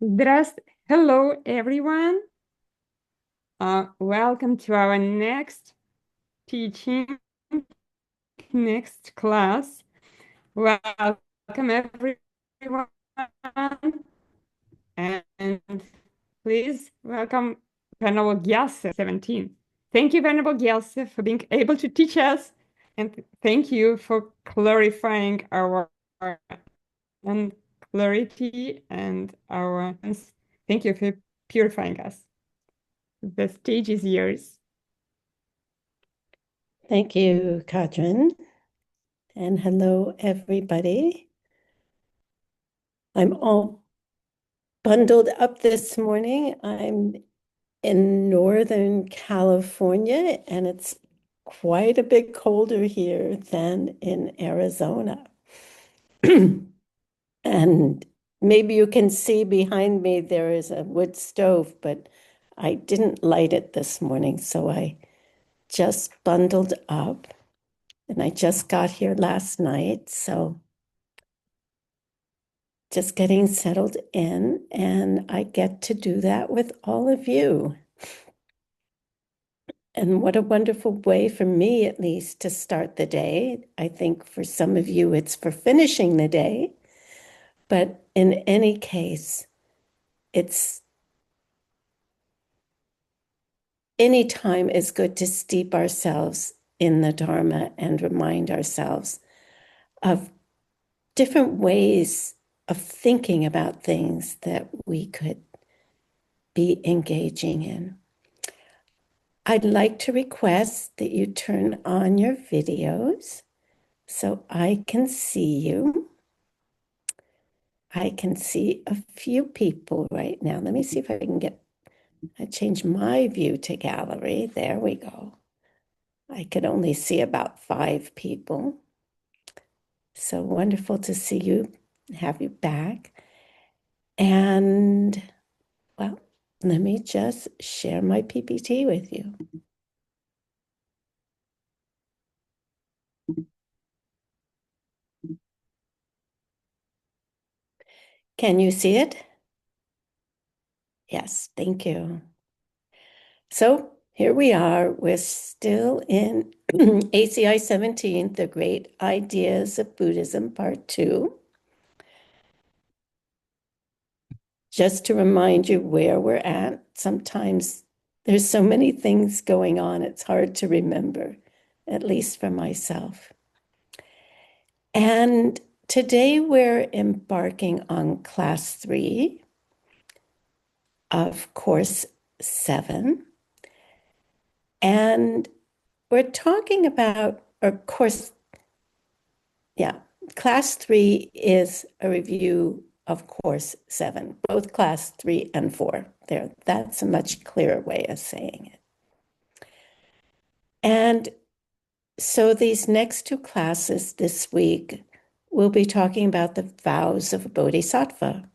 Hello, everyone. Welcome to our next teaching, next class. Welcome, everyone. And please welcome Venerable Gyelse 17. Thank you, Venerable Gyelse, for being able to teach us. And thank you for clarifying our and clarity and our. Thank you for purifying us. The stage is yours. Thank you, Katrin. And hello, everybody. I'm all bundled up this morning. I'm in Northern California, and it's quite a bit colder here than in Arizona. And maybe you can see behind me there is a wood stove, but I didn't light it this morning, so I just bundled up. And I just got here last night, so just getting settled in, and I get to do that with all of you. And what a wonderful way for me, at least, to start the day. I think for some of you, it's for finishing the day. But in any case, it's any time is good to steep ourselves in the Dharma and remind ourselves of different ways of thinking about things that we could be engaging in. I'd like to request that you turn on your videos so I can see you. I can see a few people right now. Let me see if I can change my view to gallery. There we go. I could only see about 5 people. So wonderful to see you, have you back. And well, let me just share my PPT with you. Can you see it? Yes, thank you. So here we are. We're still in ACI 17, The Great Ideas of Buddhism, Part 2. Just to remind you where we're at, sometimes there's so many things going on, it's hard to remember, at least for myself. And today we're embarking on Class 3 of Course 7. And we're talking about, Class 3 is a review of Course 7, both Class 3 and 4. That's a much clearer way of saying it. And so these next 2 classes this week, we'll be talking about the vows of a bodhisattva.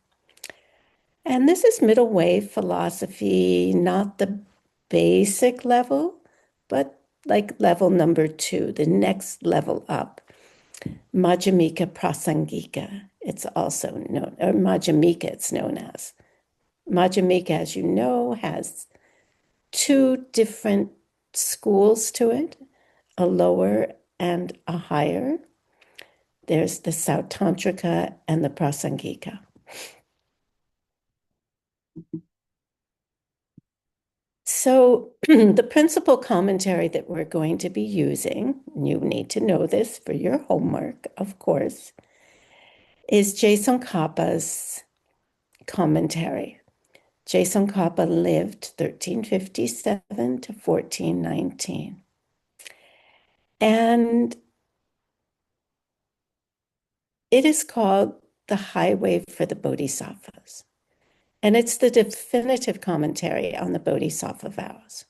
And this is middle way philosophy, not the basic level, but like level number 2, the next level up. Madhyamika Prasangika, it's also known, or Madhyamika it's known as. Madhyamika, as you know, has 2 different schools to it, a lower and a higher. There's the Sautantrika and the Prasangika. So the principal commentary that we're going to be using, you need to know this for your homework, of course, is Tsongkhapa's commentary. Tsongkhapa lived 1357 to 1419. And it is called the Highway for the Bodhisattvas. And it's the definitive commentary on the Bodhisattva vows.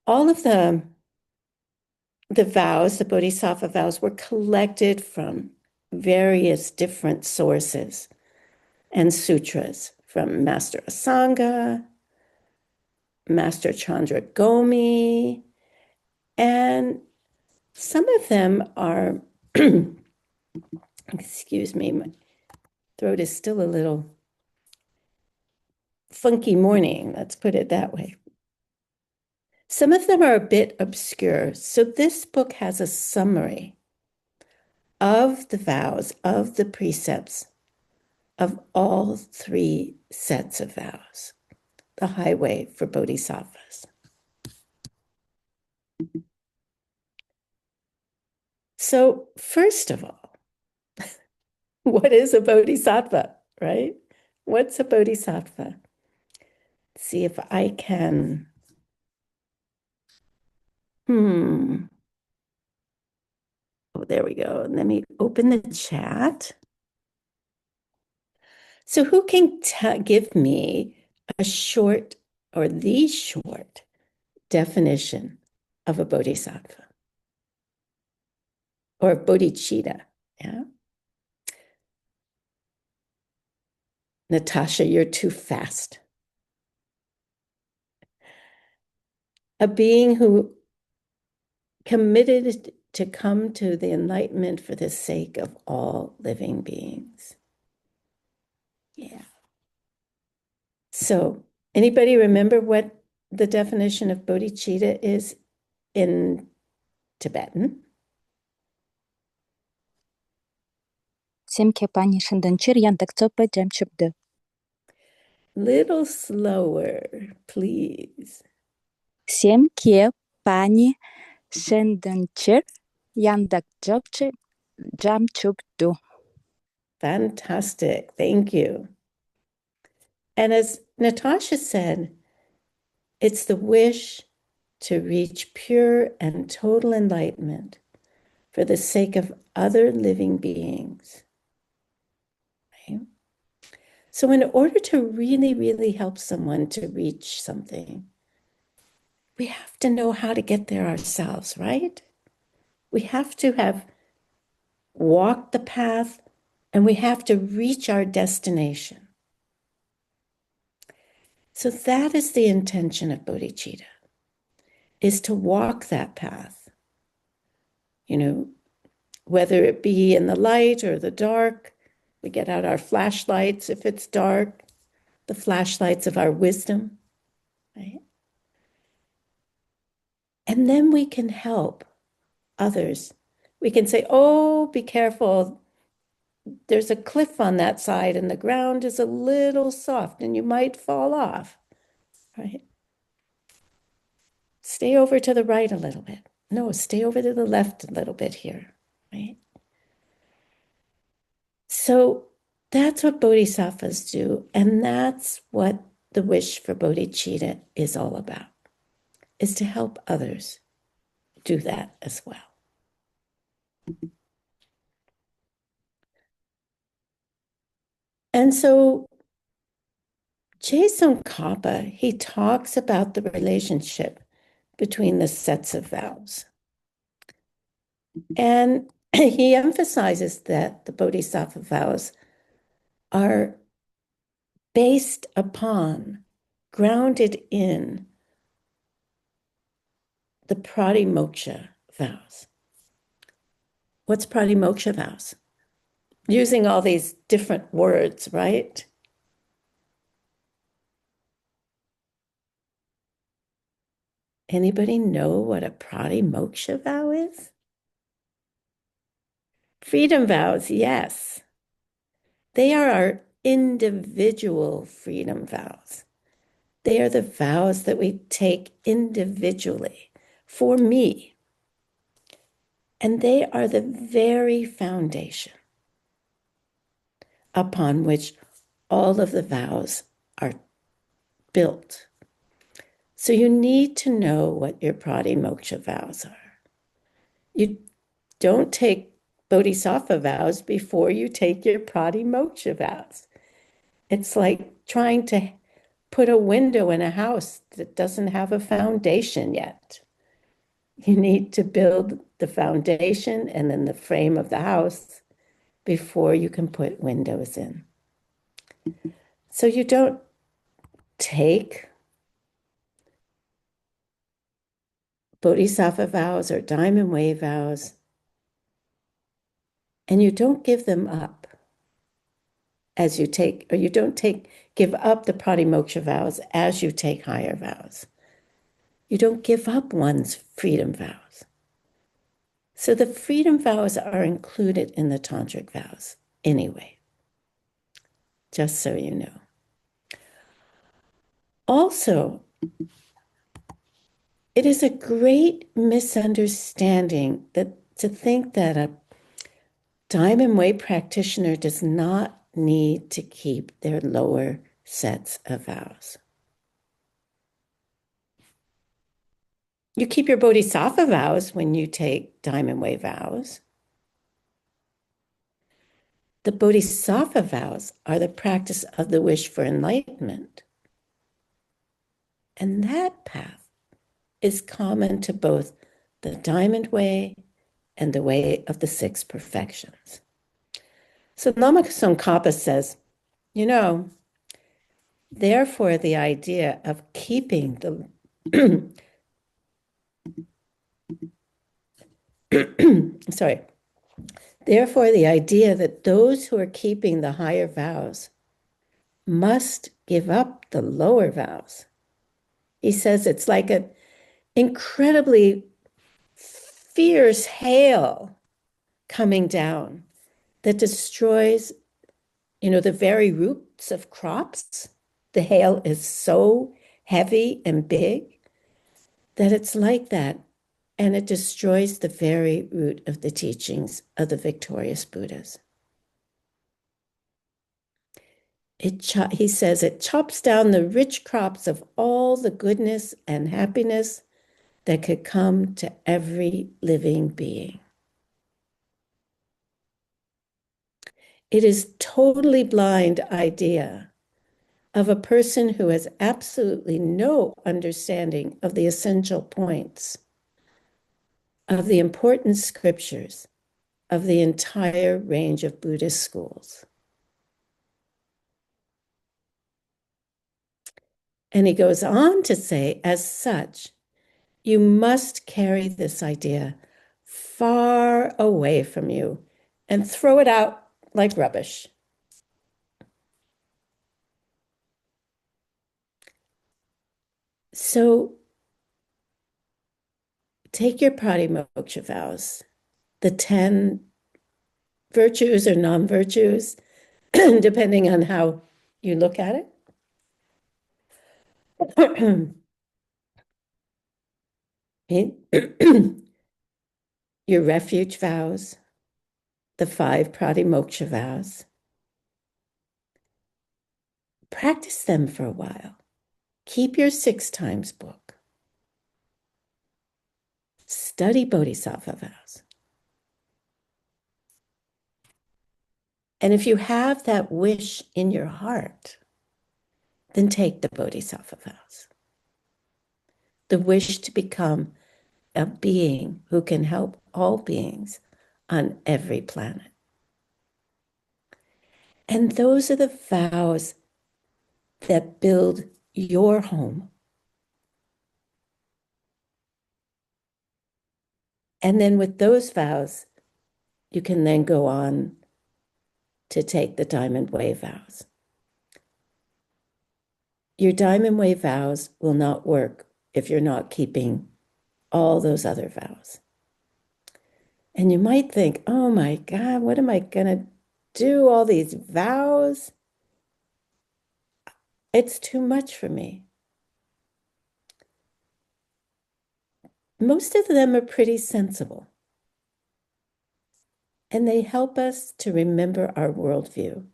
All of the vows, the Bodhisattva vows, were collected from various different sources and sutras, from Master Asanga, Master Chandra Gomi, and some of them are, excuse me, throat is still a little funky morning, let's put it that way. Some of them are a bit obscure. So this book has a summary of the vows, of the precepts of all three sets of vows, the highway for bodhisattvas. So first of all, what is a bodhisattva, right? What's a bodhisattva? See if I can. Oh, there we go. Let me open the chat. So who can give me a short or the short definition of a bodhisattva or bodhicitta? Yeah. Natasha, you're too fast. A being who committed to come to the enlightenment for the sake of all living beings. Yeah. So, anybody remember what the definition of bodhicitta is in Tibetan? Семке пани шынданчыр яндак цопа джем чупды. Little slower, please. Семке пани шынданчыр яндак цопчы джам чупду. Fantastic. Thank you. And as Natasha said, it's the wish to reach pure and total enlightenment for the sake of other living beings. Right? So in order to really, really help someone to reach something, we have to know how to get there ourselves, right? We have to have walked the path and we have to reach our destination. So that is the intention of bodhicitta, is to walk that path. You know, whether it be in the light or the dark, we get out our flashlights if it's dark, the flashlights of our wisdom, right? And then we can help others. We can say, oh, be careful. There's a cliff on that side and the ground is a little soft and you might fall off, right? Stay over to the right a little bit. No, stay over to the left a little bit here, right? So that's what bodhisattvas do. And that's what the wish for bodhicitta is all about, is to help others do that as well. And so Geshe Kappa, he talks about the relationship between the sets of vows. And he emphasizes that the bodhisattva vows are based upon, grounded in the pratimoksha vows. What's pratimoksha vows? Using all these different words, right? Anybody know what a pratimoksha vow is? Freedom vows, yes. They are our individual freedom vows. They are the vows that we take individually for me. And they are the very foundation upon which all of the vows are built. So you need to know what your pratimoksha vows are. You don't take bodhisattva vows before you take your pratimoksha vows. It's like trying to put a window in a house that doesn't have a foundation yet. You need to build the foundation and then the frame of the house before you can put windows in. So you don't take bodhisattva vows or diamond way vows and you don't give them up. as you take, or you don't give up the pratimoksha vows as you take higher vows. You don't give up one's freedom vows. So the freedom vows are included in the tantric vows anyway, just so you know. Also, it is a great misunderstanding to think that a Diamond Way practitioner does not need to keep their lower sets of vows. You keep your Bodhisattva vows when you take Diamond Way vows. The Bodhisattva vows are the practice of the wish for enlightenment. And that path is common to both the Diamond Way and the Way of the Six Perfections. So Lama Tsongkhapa says, therefore the idea of keeping the therefore the idea that those who are keeping the higher vows must give up the lower vows. He says it's like an incredibly fierce hail coming down that destroys, the very roots of crops. The hail is so heavy and big that it's like that, and it destroys the very root of the teachings of the victorious Buddhas. He says it chops down the rich crops of all the goodness and happiness that could come to every living being. It is totally blind idea of a person who has absolutely no understanding of the essential points of the important scriptures of the entire range of Buddhist schools. And he goes on to say, as such, you must carry this idea far away from you and throw it out like rubbish. So take your pratimoksha vows, the 10 virtues or non-virtues, depending on how you look at it. Your refuge vows, the 5 pratimoksha vows. Practice them for a while. Keep your 6 times book. Study Bodhisattva vows. And if you have that wish in your heart, then take the Bodhisattva vows. The wish to become a being who can help all beings on every planet. And those are the vows that build your home. And then with those vows, you can then go on to take the Diamond Way vows. Your Diamond Way vows will not work if you're not keeping all those other vows. And you might think, oh my God, what am I going to do? All these vows? It's too much for me. Most of them are pretty sensible. And they help us to remember our worldview.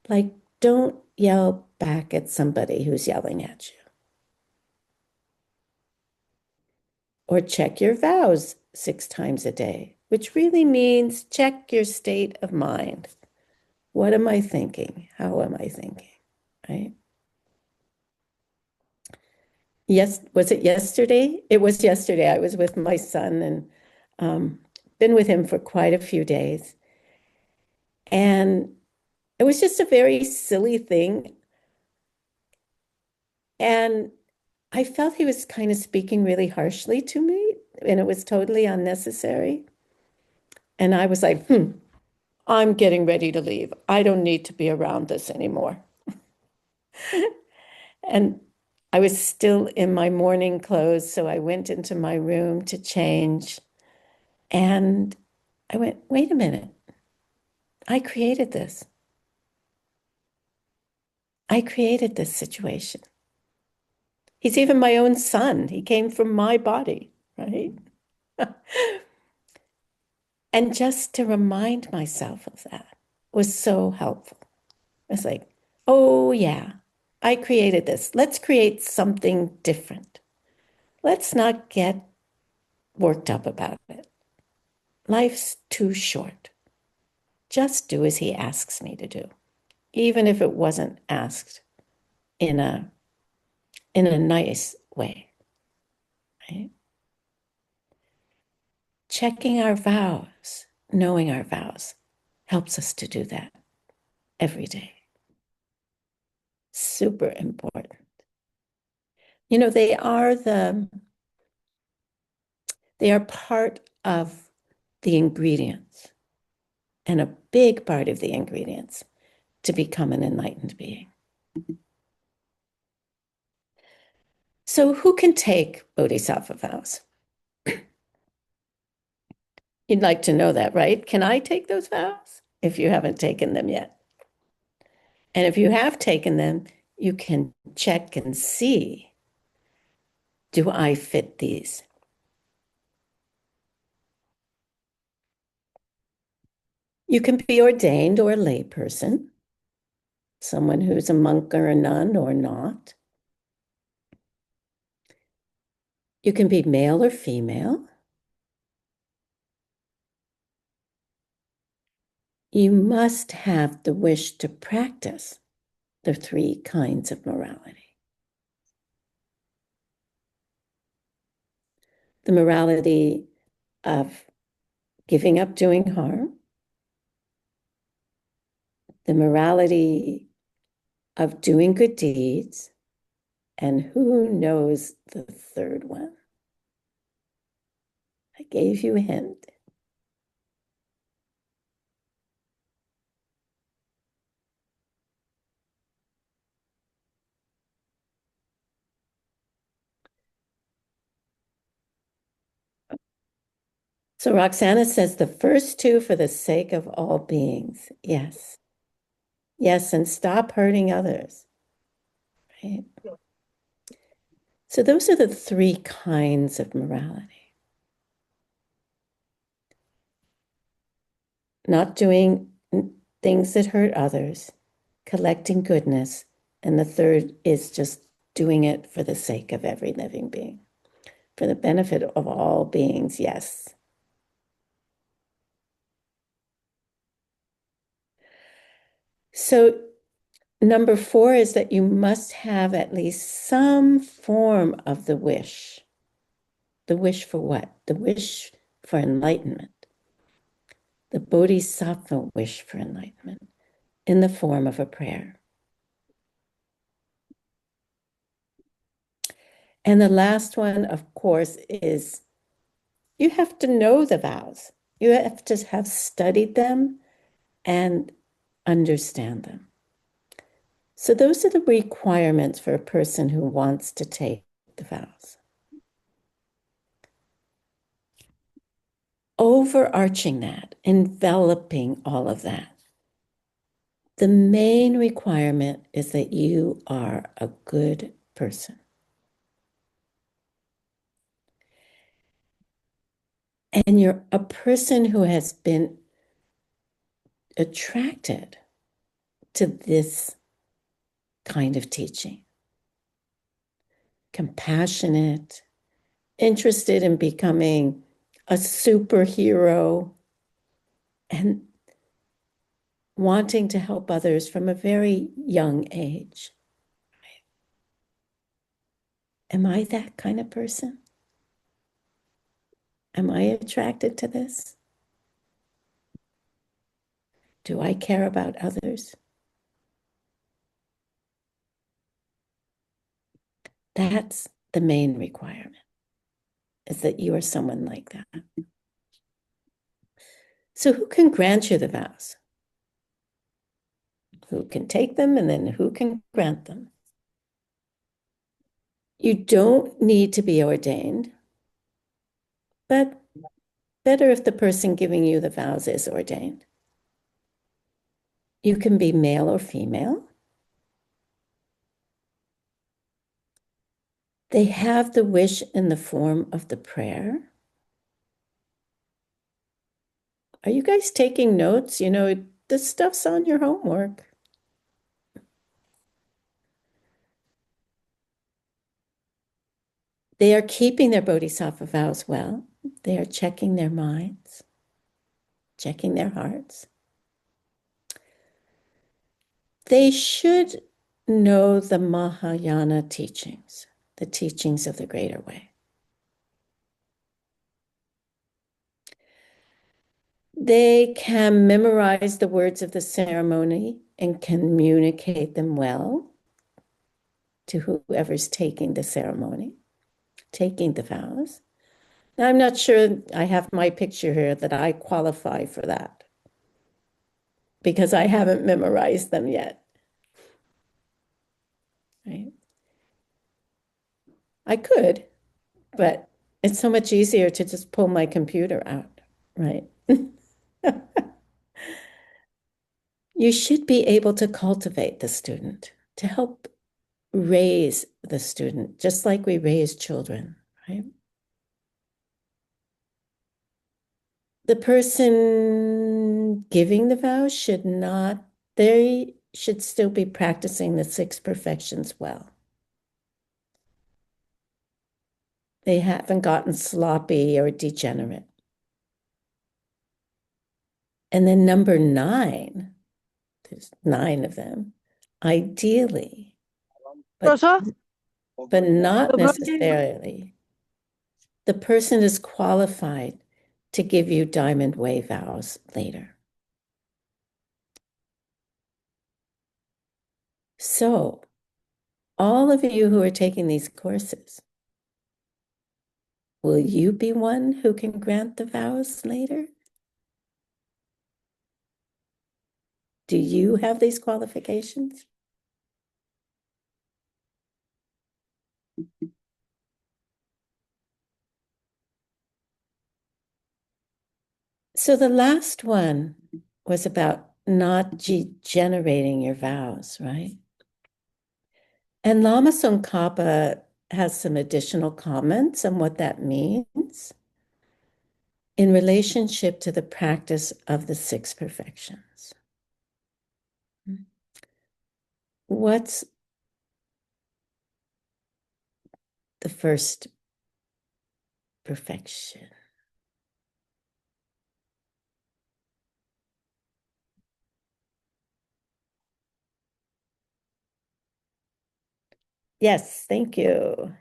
Like, don't yell back at somebody who's yelling at you. Or check your vows 6 times a day, which really means check your state of mind. What am I thinking? How am I thinking? Right? Yes, was it yesterday? It was yesterday. I was with my son and been with him for quite a few days. And it was just a very silly thing. And I felt he was kind of speaking really harshly to me, and it was totally unnecessary. And I was like, I'm getting ready to leave. I don't need to be around this anymore. And I was still in my morning clothes, so I went into my room to change. And I went, wait a minute. I created this. I created this situation. He's even my own son. He came from my body, right? And just to remind myself of that was so helpful. It's like, oh, yeah, I created this. Let's create something different. Let's not get worked up about it. Life's too short. Just do as he asks me to do, even if it wasn't asked in a nice way, right? Checking our vows, knowing our vows, helps us to do that every day. Super important. You know, they are part of the ingredients, and a big part of the ingredients to become an enlightened being. So who can take bodhisattva vows? You'd like to know that, right? Can I take those vows if you haven't taken them yet? And if you have taken them, you can check and see, do I fit these? You can be ordained or a lay person, someone who's a monk or a nun or not. You can be male or female. You must have the wish to practice the 3 kinds of morality. The morality of giving up doing harm, the morality of doing good deeds, and who knows the third one? I gave you a hint. So Roxana says the first 2 for the sake of all beings. Yes. Yes, and stop hurting others. Right? So those are the 3 kinds of morality. Not doing things that hurt others, collecting goodness, and the third is just doing it for the sake of every living being, for the benefit of all beings, yes. So number 4 is that you must have at least some form of the wish. The wish for what? The wish for enlightenment. The bodhisattva wish for enlightenment in the form of a prayer. And the last one, of course, is you have to know the vows. You have to have studied them and understand them. So those are the requirements for a person who wants to take the vows. Overarching that, enveloping all of that, the main requirement is that you are a good person. And you're a person who has been attracted to this kind of teaching. Compassionate, interested in becoming a superhero, and wanting to help others from a very young age. Am I that kind of person? Am I attracted to this? Do I care about others? That's the main requirement, is that you are someone like that. So who can grant you the vows? Who can take them, and then who can grant them? You don't need to be ordained, but better if the person giving you the vows is ordained. You can be male or female. They have the wish in the form of the prayer. Are you guys taking notes? You know, this stuff's on your homework. They are keeping their bodhisattva vows well. They are checking their minds, checking their hearts. They should know the Mahayana teachings, the teachings of the Greater Way. They can memorize the words of the ceremony and communicate them well to whoever's taking the ceremony, taking the vows. Now, I'm not sure I have my picture here that I qualify for that because I haven't memorized them yet. Right? I could, but it's so much easier to just pull my computer out, right? You should be able to cultivate the student, to help raise the student, just like we raise children, right? The person giving the vow should not, they should still be practicing the 6 perfections well. They haven't gotten sloppy or degenerate. And then number 9, there's 9 of them, ideally, but not necessarily. The person is qualified to give you diamond way vows later. So, all of you who are taking these courses, will you be one who can grant the vows later? Do you have these qualifications? So the last one was about not degenerating your vows, right? And Lama Tsongkhapa has some additional comments on what that means in relationship to the practice of the 6 perfections. What's the first perfection? Yes, thank you.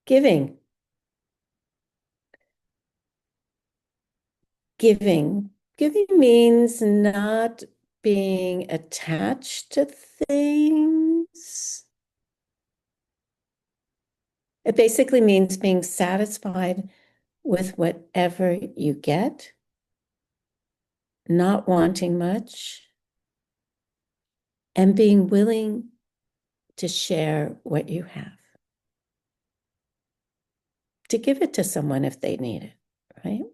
Giving. Giving. Giving means not being attached to things. It basically means being satisfied with whatever you get, not wanting much, and being willing to share what you have, to give it to someone if they need it, right?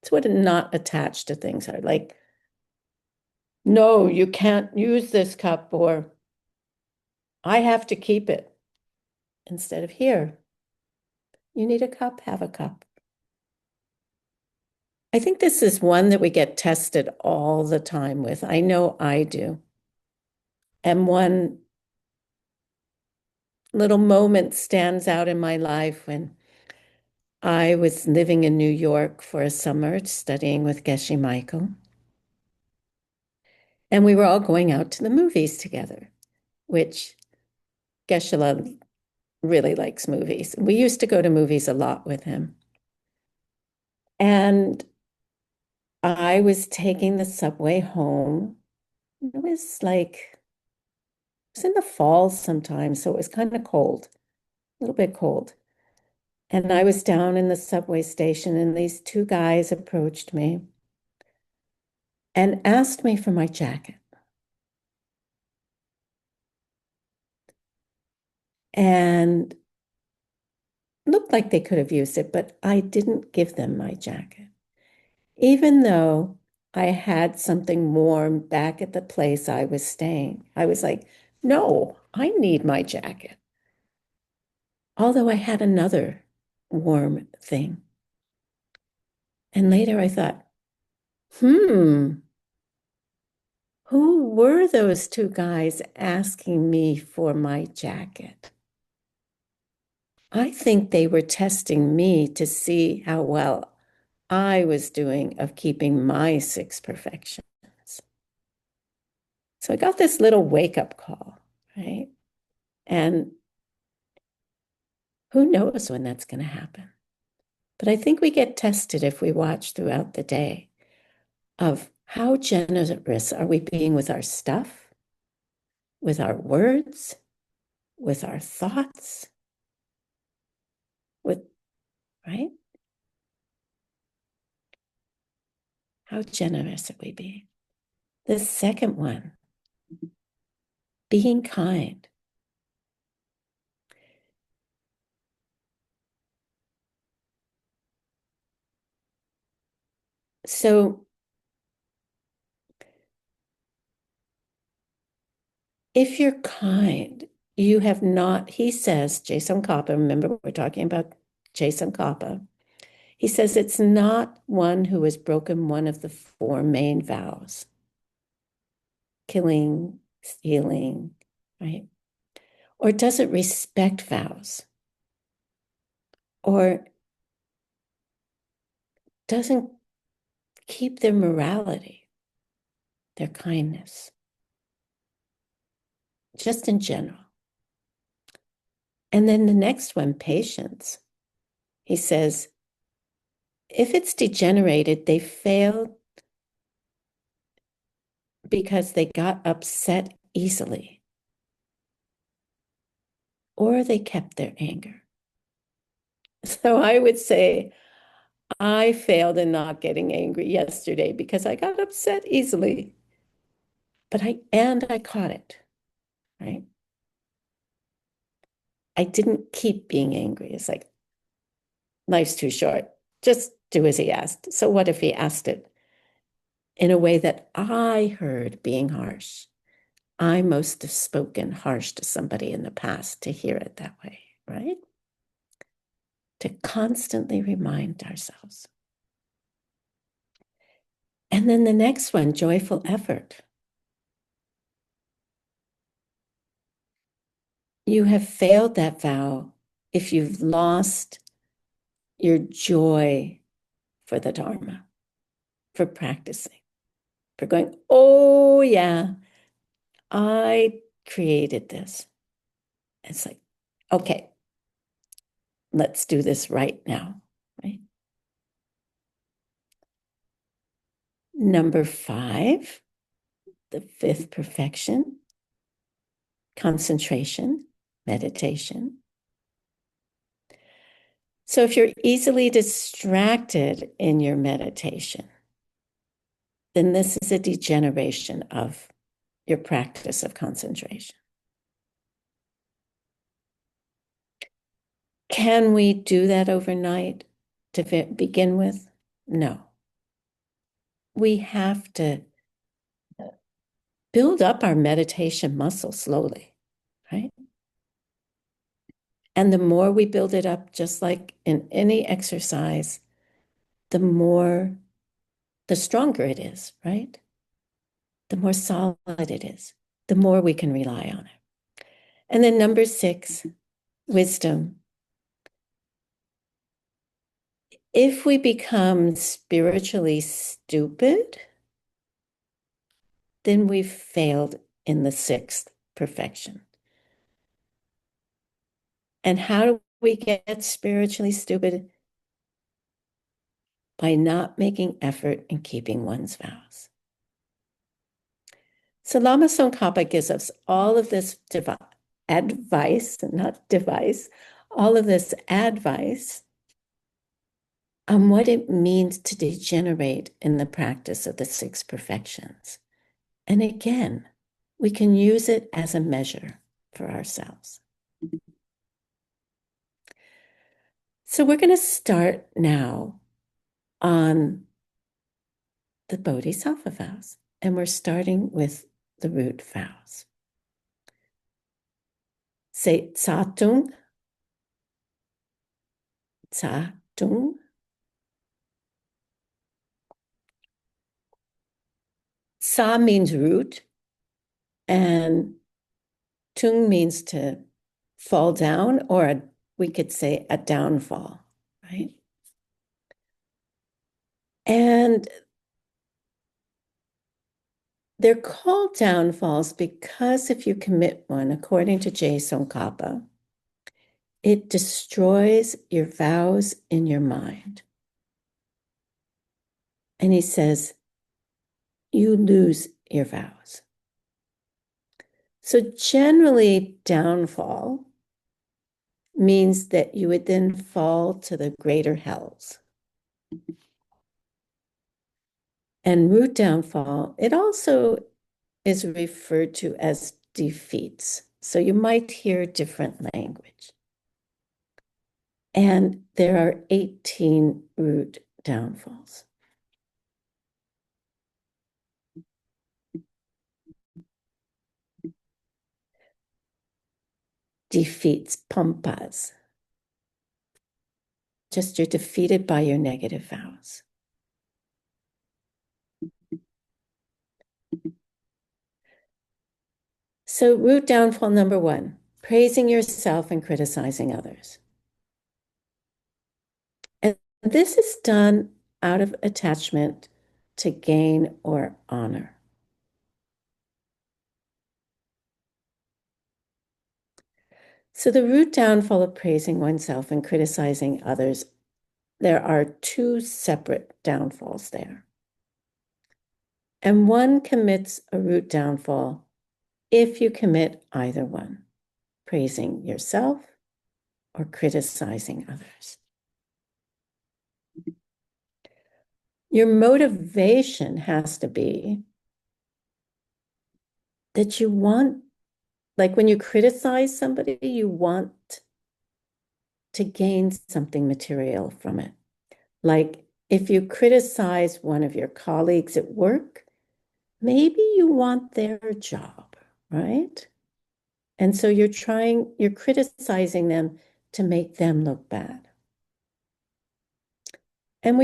It's what not attached to things are like. No, you can't use this cup, or I have to keep it. Instead of here, you need a cup, have a cup. I think this is one that we get tested all the time with. I know I do. And one little moment stands out in my life when I was living in New York for a summer studying with Geshe Michael. And we were all going out to the movies together, which Geshe really likes movies. We used to go to movies a lot with him. And I was taking the subway home. It was in the fall sometime, so it was kind of cold, a little bit cold. And I was down in the subway station, and these two guys approached me and asked me for my jacket. And looked like they could have used it, but I didn't give them my jacket. Even though I had something warm back at the place I was staying, I was like, no, I need my jacket. Although I had another warm thing. And later I thought, who were those two guys asking me for my jacket? I think they were testing me to see how well I was doing of keeping my 6 perfections. So I got this little wake-up call, right? And who knows when that's going to happen? But I think we get tested if we watch throughout the day of how generous are we being with our stuff, with our words, with our thoughts, right? How generous are we being? The second one, being kind. So if you're kind, you have not, he says, Geshe Kappa, remember we're talking about Geshe Kappa. He says it's not one who has broken one of the 4 main vows: killing, stealing, right? Or doesn't respect vows, or doesn't keep their morality, their kindness, just in general. And then the next one, patience. He says, if it's degenerated, they failed because they got upset easily, or they kept their anger. So I would say, I failed in not getting angry yesterday because I got upset easily, but I caught it, right? I didn't keep being angry. It's like, life's too short. Just do as he asked. So what if he asked it in a way that I heard being harsh? I must have spoken harsh to somebody in the past to hear it that way, right? To constantly remind ourselves. And then the next one, joyful effort. You have failed that vow if you've lost your joy for the Dharma, for practicing, for going, oh yeah, I created this. It's like, okay, let's do this right now, right? Number 5, the 5th perfection, concentration, meditation. So if you're easily distracted in your meditation, then this is a degeneration of your practice of concentration. Can we do that overnight to begin with? No. We have to build up our meditation muscle slowly, right? And the more we build it up, just like in any exercise, the stronger it is, right? The more solid it is, the more we can rely on it. And then number 6, wisdom. If we become spiritually stupid, then we've failed in the 6th perfection. And how do we get spiritually stupid? By not making effort in keeping one's vows. So Lama Tsongkhapa gives us all of this advice, not device, all of this advice on what it means to degenerate in the practice of the six perfections. And again, we can use it as a measure for ourselves. So we're going to start now on the Bodhisattva vows, and we're starting with the root vows. Say tsatung, tsatung. Sa means root, and tung means to fall down, or we could say a downfall, right? And they're called downfalls because if you commit one, according to Geshe Tsongkhapa, it destroys your vows in your mind. And he says, you lose your vows. So generally, downfall means that you would then fall to the greater hells. And root downfall, it also is referred to as defeats. So you might hear different language. And there are 18 root downfalls. Defeats, pampas. Just you're defeated by your negative vows. So root downfall number 1, praising yourself and criticizing others. And this is done out of attachment to gain or honor. So the root downfall of praising oneself and criticizing others, there are 2 separate downfalls there. And one commits a root downfall if you commit either one, praising yourself or criticizing others. Your motivation has to be that you want, like when you criticize somebody, you want to gain something material from it. Like if you criticize one of your colleagues at work, maybe you want their job, right? And so you're criticizing them to make them look bad. And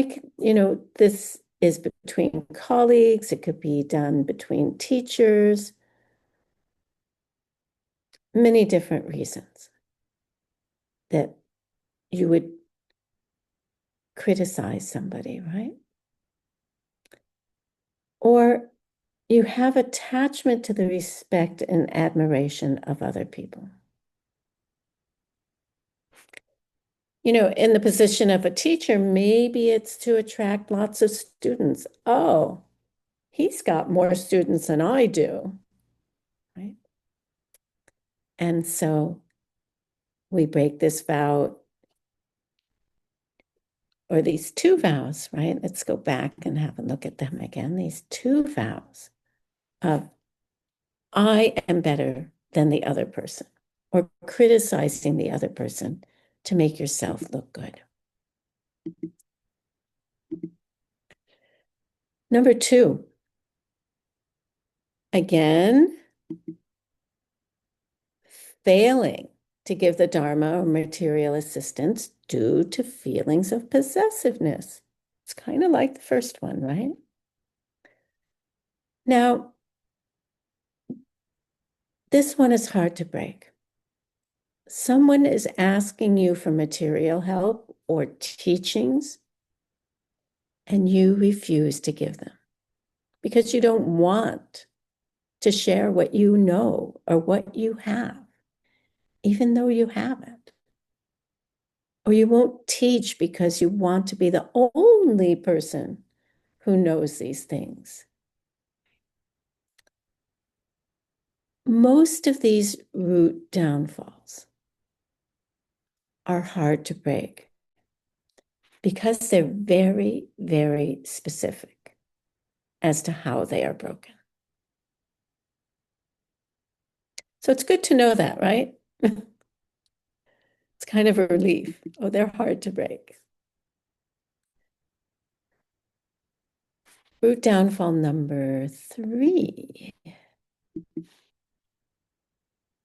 this is between colleagues, it could be done between teachers, many different reasons that you would criticize somebody, right? Or you have attachment to the respect and admiration of other people. In the position of a teacher, maybe it's to attract lots of students. Oh, he's got more students than I do, right? And so we break this vow, or these 2 vows, right? Let's go back and have a look at them again. These 2 vows of I am better than the other person, or criticizing the other person to make yourself look good. Number 2, again, failing to give the Dharma or material assistance due to feelings of possessiveness. It's kind of like the first one, right? Now, this one is hard to break. Someone is asking you for material help or teachings, and you refuse to give them because you don't want to share what you know or what you have, even though you have it. Or you won't teach because you want to be the only person who knows these things. Most of these root downfalls are hard to break because they're very, very specific as to how they are broken. So it's good to know that, right? It's kind of a relief. Oh, they're hard to break. Root downfall number 3.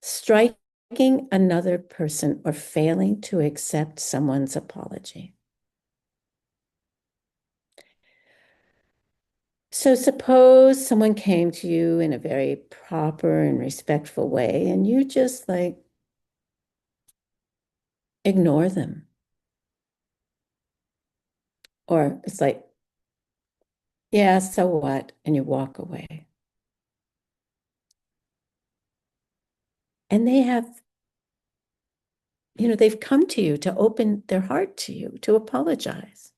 Striking another person or failing to accept someone's apology. So suppose someone came to you in a very proper and respectful way, and you just like ignore them. Or it's like, yeah, so what? And you walk away. And they have, they've come to you to open their heart to you, to apologize.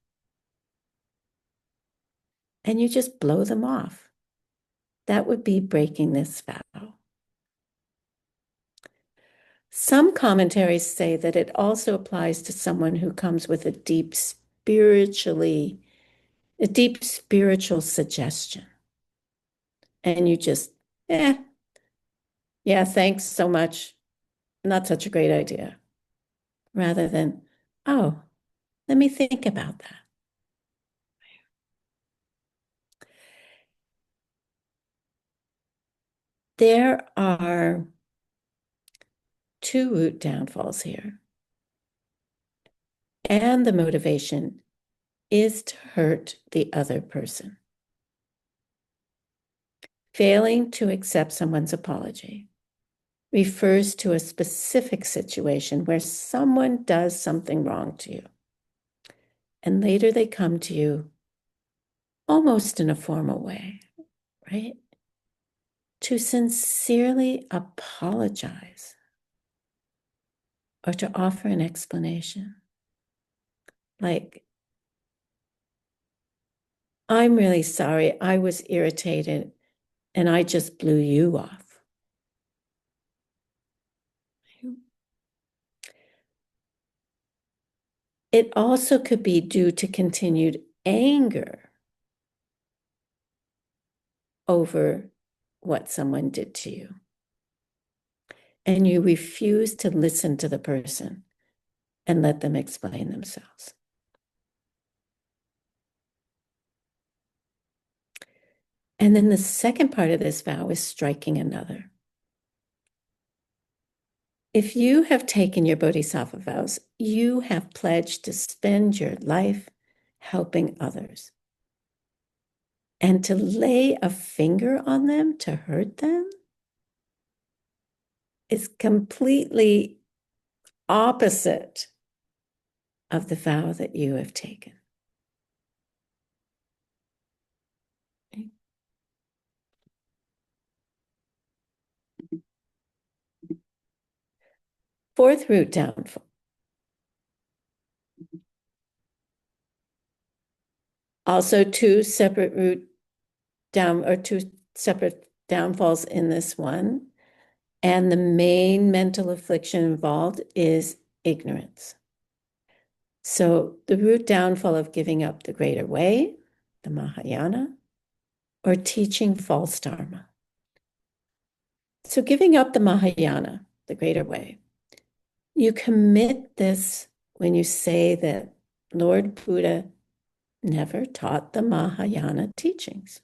And you just blow them off. That would be breaking this vow. Some commentaries say that it also applies to someone who comes with a deep spiritual suggestion. And you just, yeah, thanks so much. Not such a great idea. Rather than, oh, let me think about that. There are 2 root downfalls here. And the motivation is to hurt the other person. Failing to accept someone's apology refers to a specific situation where someone does something wrong to you. And later they come to you almost in a formal way, right? To sincerely apologize or to offer an explanation. Like, I'm really sorry, I was irritated and I just blew you off. It also could be due to continued anger over what someone did to you. And you refuse to listen to the person and let them explain themselves. And then the second part of this vow is striking another. If you have taken your bodhisattva vows, you have pledged to spend your life helping others. And to lay a finger on them to hurt them is completely opposite of the vow that you have taken. Okay. Fourth root downfall. Also two separate downfalls in this one. And the main mental affliction involved is ignorance. So the root downfall of giving up the greater way, the Mahayana, or teaching false dharma. So giving up the Mahayana, the greater way, you commit this when you say that Lord Buddha never taught the Mahayana teachings.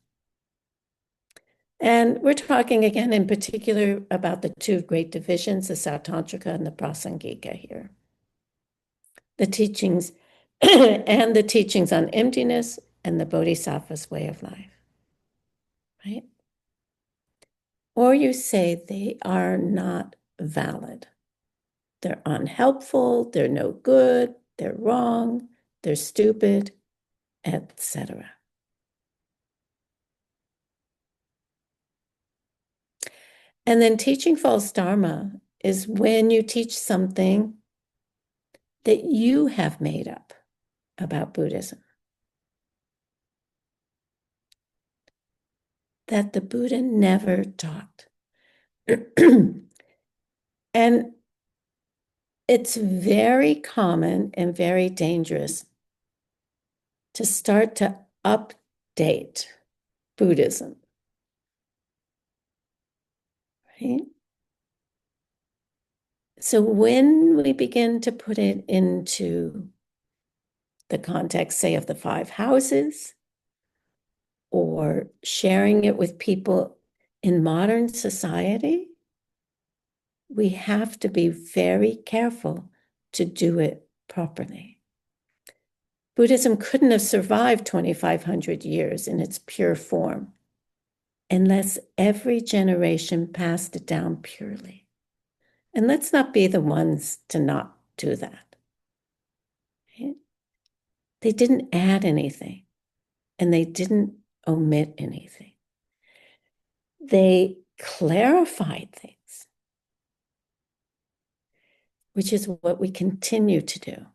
And we're talking again in particular about the 2 great divisions, the Sautantrika and the Prasangika here. The teachings and the teachings on emptiness and the Bodhisattva's way of life, right? Or you say they are not valid. They're unhelpful, they're no good, they're wrong, they're stupid, etc. And then teaching false dharma is when you teach something that you have made up about Buddhism, that the Buddha never taught. And it's very common and very dangerous to start to update Buddhism, right? So when we begin to put it into the context, say, of the 5 houses, or sharing it with people in modern society, we have to be very careful to do it properly. Buddhism couldn't have survived 2,500 years in its pure form unless every generation passed it down purely. And let's not be the ones to not do that. Right? They didn't add anything, and they didn't omit anything. They clarified things, which is what we continue to do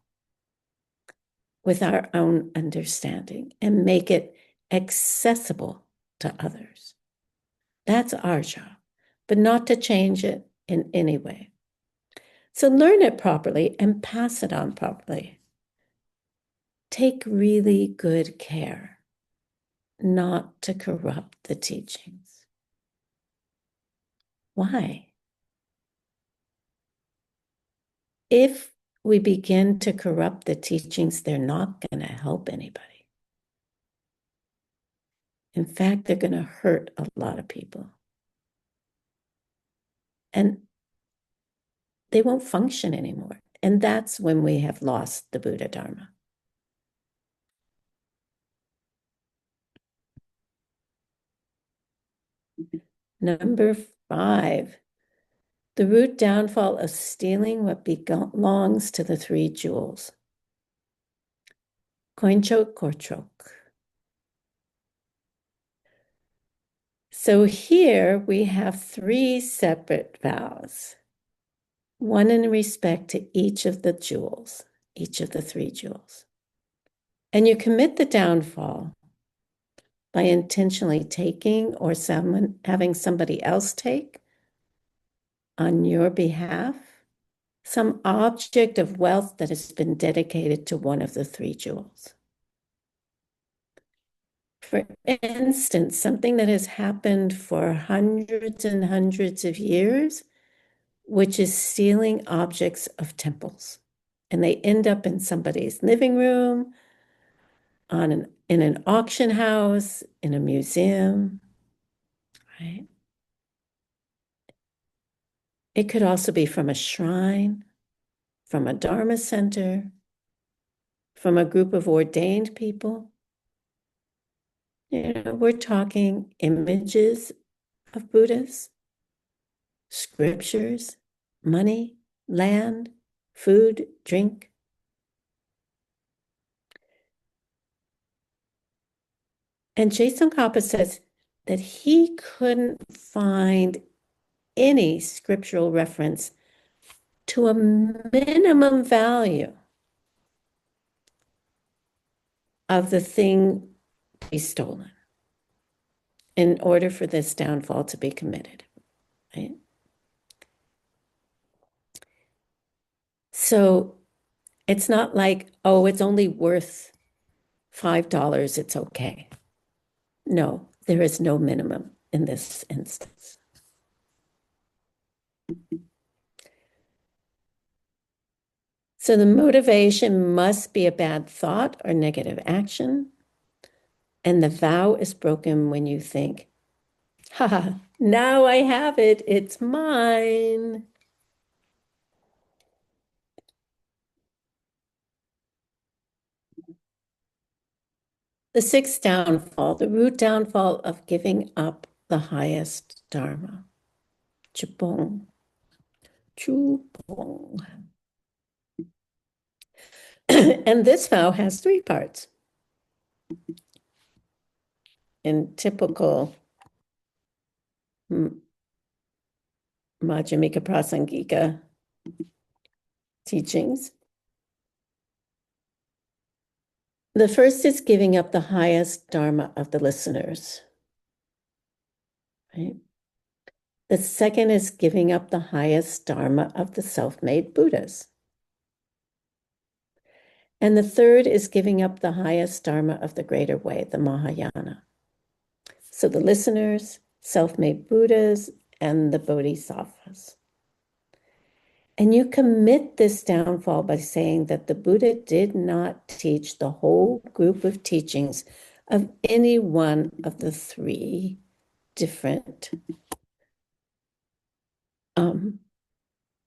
with our own understanding and make it accessible to others. That's our job, but not to change it in any way. So learn it properly and pass it on properly. Take really good care not to corrupt the teachings. Why? If we begin to corrupt the teachings, they're not going to help anybody. In fact, they're going to hurt a lot of people. And they won't function anymore. And that's when we have lost the Buddha Dharma. Number 5, the root downfall of stealing what belongs to the 3 jewels. Koinchok Korchok. So here we have 3 separate vows, one in respect to each of the jewels, each of the 3 jewels. And you commit the downfall by intentionally taking or having somebody else take on your behalf some object of wealth that has been dedicated to one of the 3 jewels. For instance, something that has happened for hundreds and hundreds of years, which is stealing objects of temples. And they end up in somebody's living room, in an auction house, in a museum, right? It could also be from a shrine, from a Dharma center, from a group of ordained people. We're talking images of Buddhas, scriptures, money, land, food, drink. And Jason Kappa says that he couldn't find any scriptural reference to a minimum value of the thing to be stolen in order for this downfall to be committed, right? So it's not like, oh, it's only worth $5, it's okay. No, there is no minimum in this instance. So the motivation must be a bad thought or negative action. And the vow is broken when you think, haha, now I have it, it's mine. The 6th downfall, the root downfall of giving up the highest Dharma. Chupong. Chupong. And this vow has 3 parts. In typical Madhyamika Prasangika teachings, the first is giving up the highest Dharma of the listeners. Right? The second is giving up the highest Dharma of the self-made Buddhas. And the third is giving up the highest dharma of the greater way, the Mahayana. So the listeners, self-made Buddhas, and the Bodhisattvas. And you commit this downfall by saying that the Buddha did not teach the whole group of teachings of any one of the three different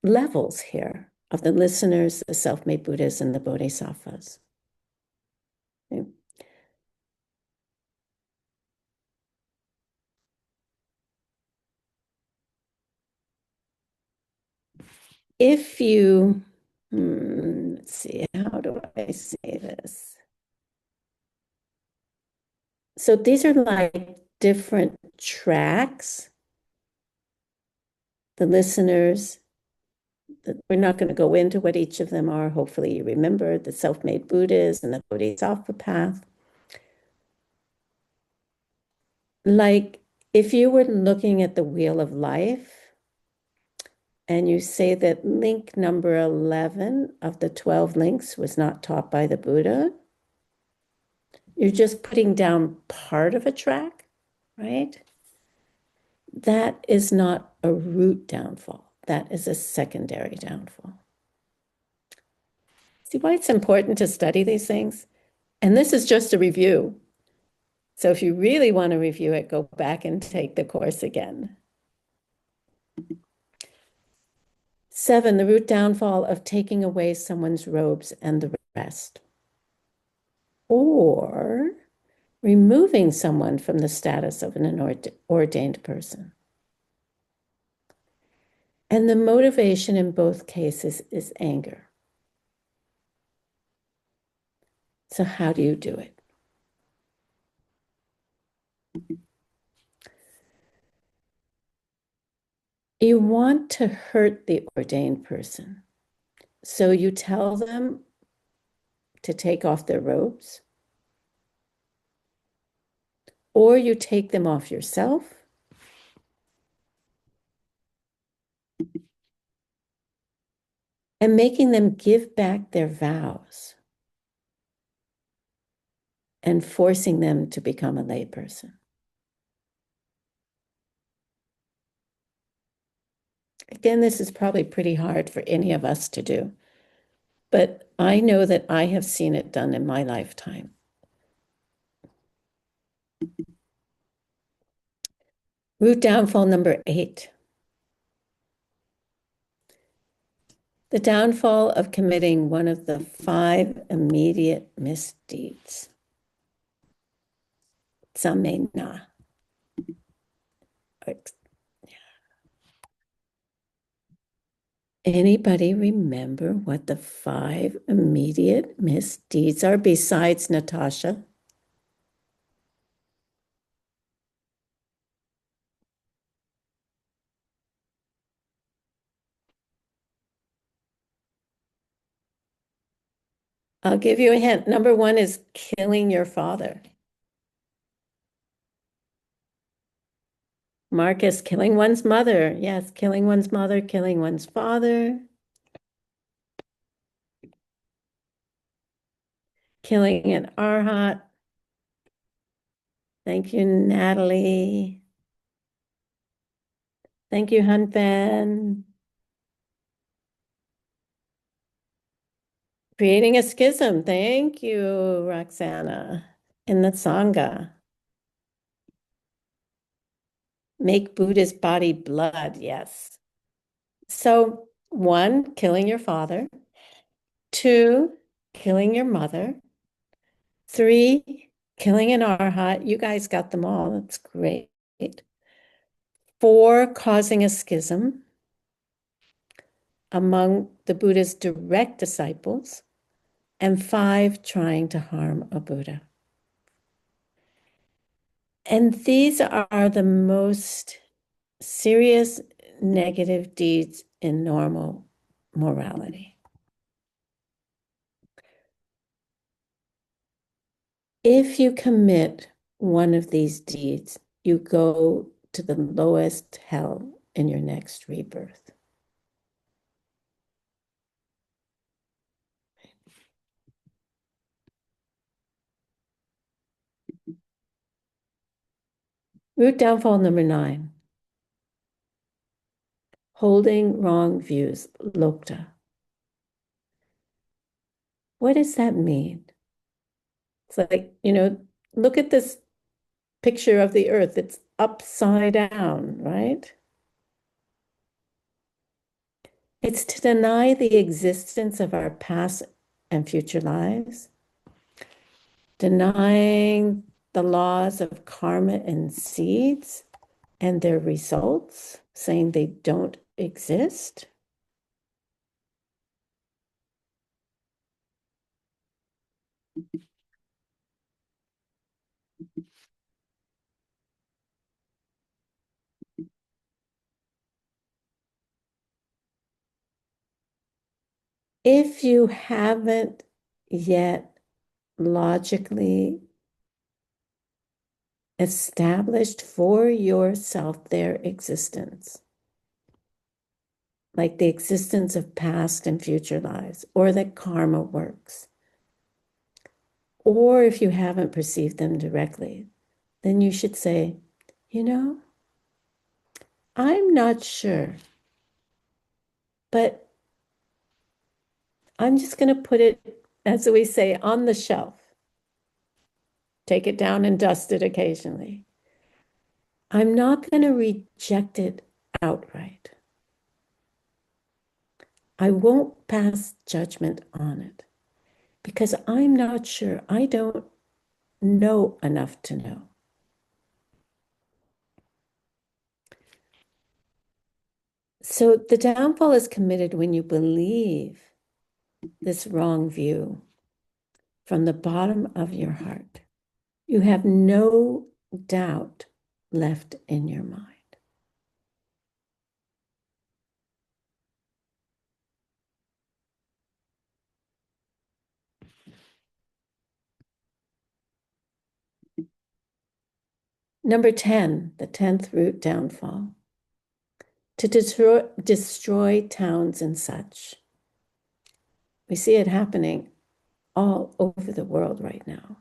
levels here of the listeners, the self-made Buddhas, and the Bodhisattvas. Okay. If you, let's see, how do I say this? So these are like different tracks. The listeners, we're not going to go into what each of them are. Hopefully you remember the self-made Buddhas and the Bodhisattva path. Like if you were looking at the wheel of life and you say that link number 11 of the 12 links was not taught by the Buddha, you're just putting down part of a track, right? That is not a root downfall. That is a secondary downfall. See why it's important to study these things? And this is just a review. So if you really want to review it, go back and take the course again. 7, the root downfall of taking away someone's robes and the rest. Or removing someone from the status of an ordained person. And the motivation in both cases is anger. So how do you do it? You want to hurt the ordained person. So you tell them to take off their robes, or you take them off yourself, and making them give back their vows and forcing them to become a layperson. Again, this is probably pretty hard for any of us to do, but I know that I have seen it done in my lifetime. Root downfall number 8. The downfall of committing one of the 5 immediate misdeeds. Samena. Anybody remember what the 5 immediate misdeeds are besides Natasha? I'll give you a hint. Number 1 is killing your father. Marcus, killing one's mother. Yes, killing one's mother, killing one's father. Killing an arhat. Thank you, Natalie. Thank you, Hunfen. Creating a schism. Thank you, Roxana. In the Sangha. Make Buddha's body blood. Yes. So 1, killing your father. 2, killing your mother. 3, killing an arhat. You guys got them all. That's great. 4, causing a schism among the Buddha's direct disciples. And 5, trying to harm a Buddha. And these are the most serious negative deeds in normal morality. If you commit one of these deeds, you go to the lowest hell in your next rebirth. Root downfall number 9. Holding wrong views, lokta. What does that mean? It's like, look at this picture of the earth. It's upside down, right? It's to deny the existence of our past and future lives, denying the laws of karma and seeds and their results, saying they don't exist. If you haven't yet logically established for yourself their existence, like the existence of past and future lives, or that karma works, or if you haven't perceived them directly, then you should say, I'm not sure, but I'm just going to put it, as we say, on the shelf. Take it down and dust it occasionally. I'm not going to reject it outright. I won't pass judgment on it because I'm not sure. I don't know enough to know. So the downfall is committed when you believe this wrong view from the bottom of your heart. You have no doubt left in your mind. Number 10, the 10th root downfall. To destroy towns and such. We see it happening all over the world right now.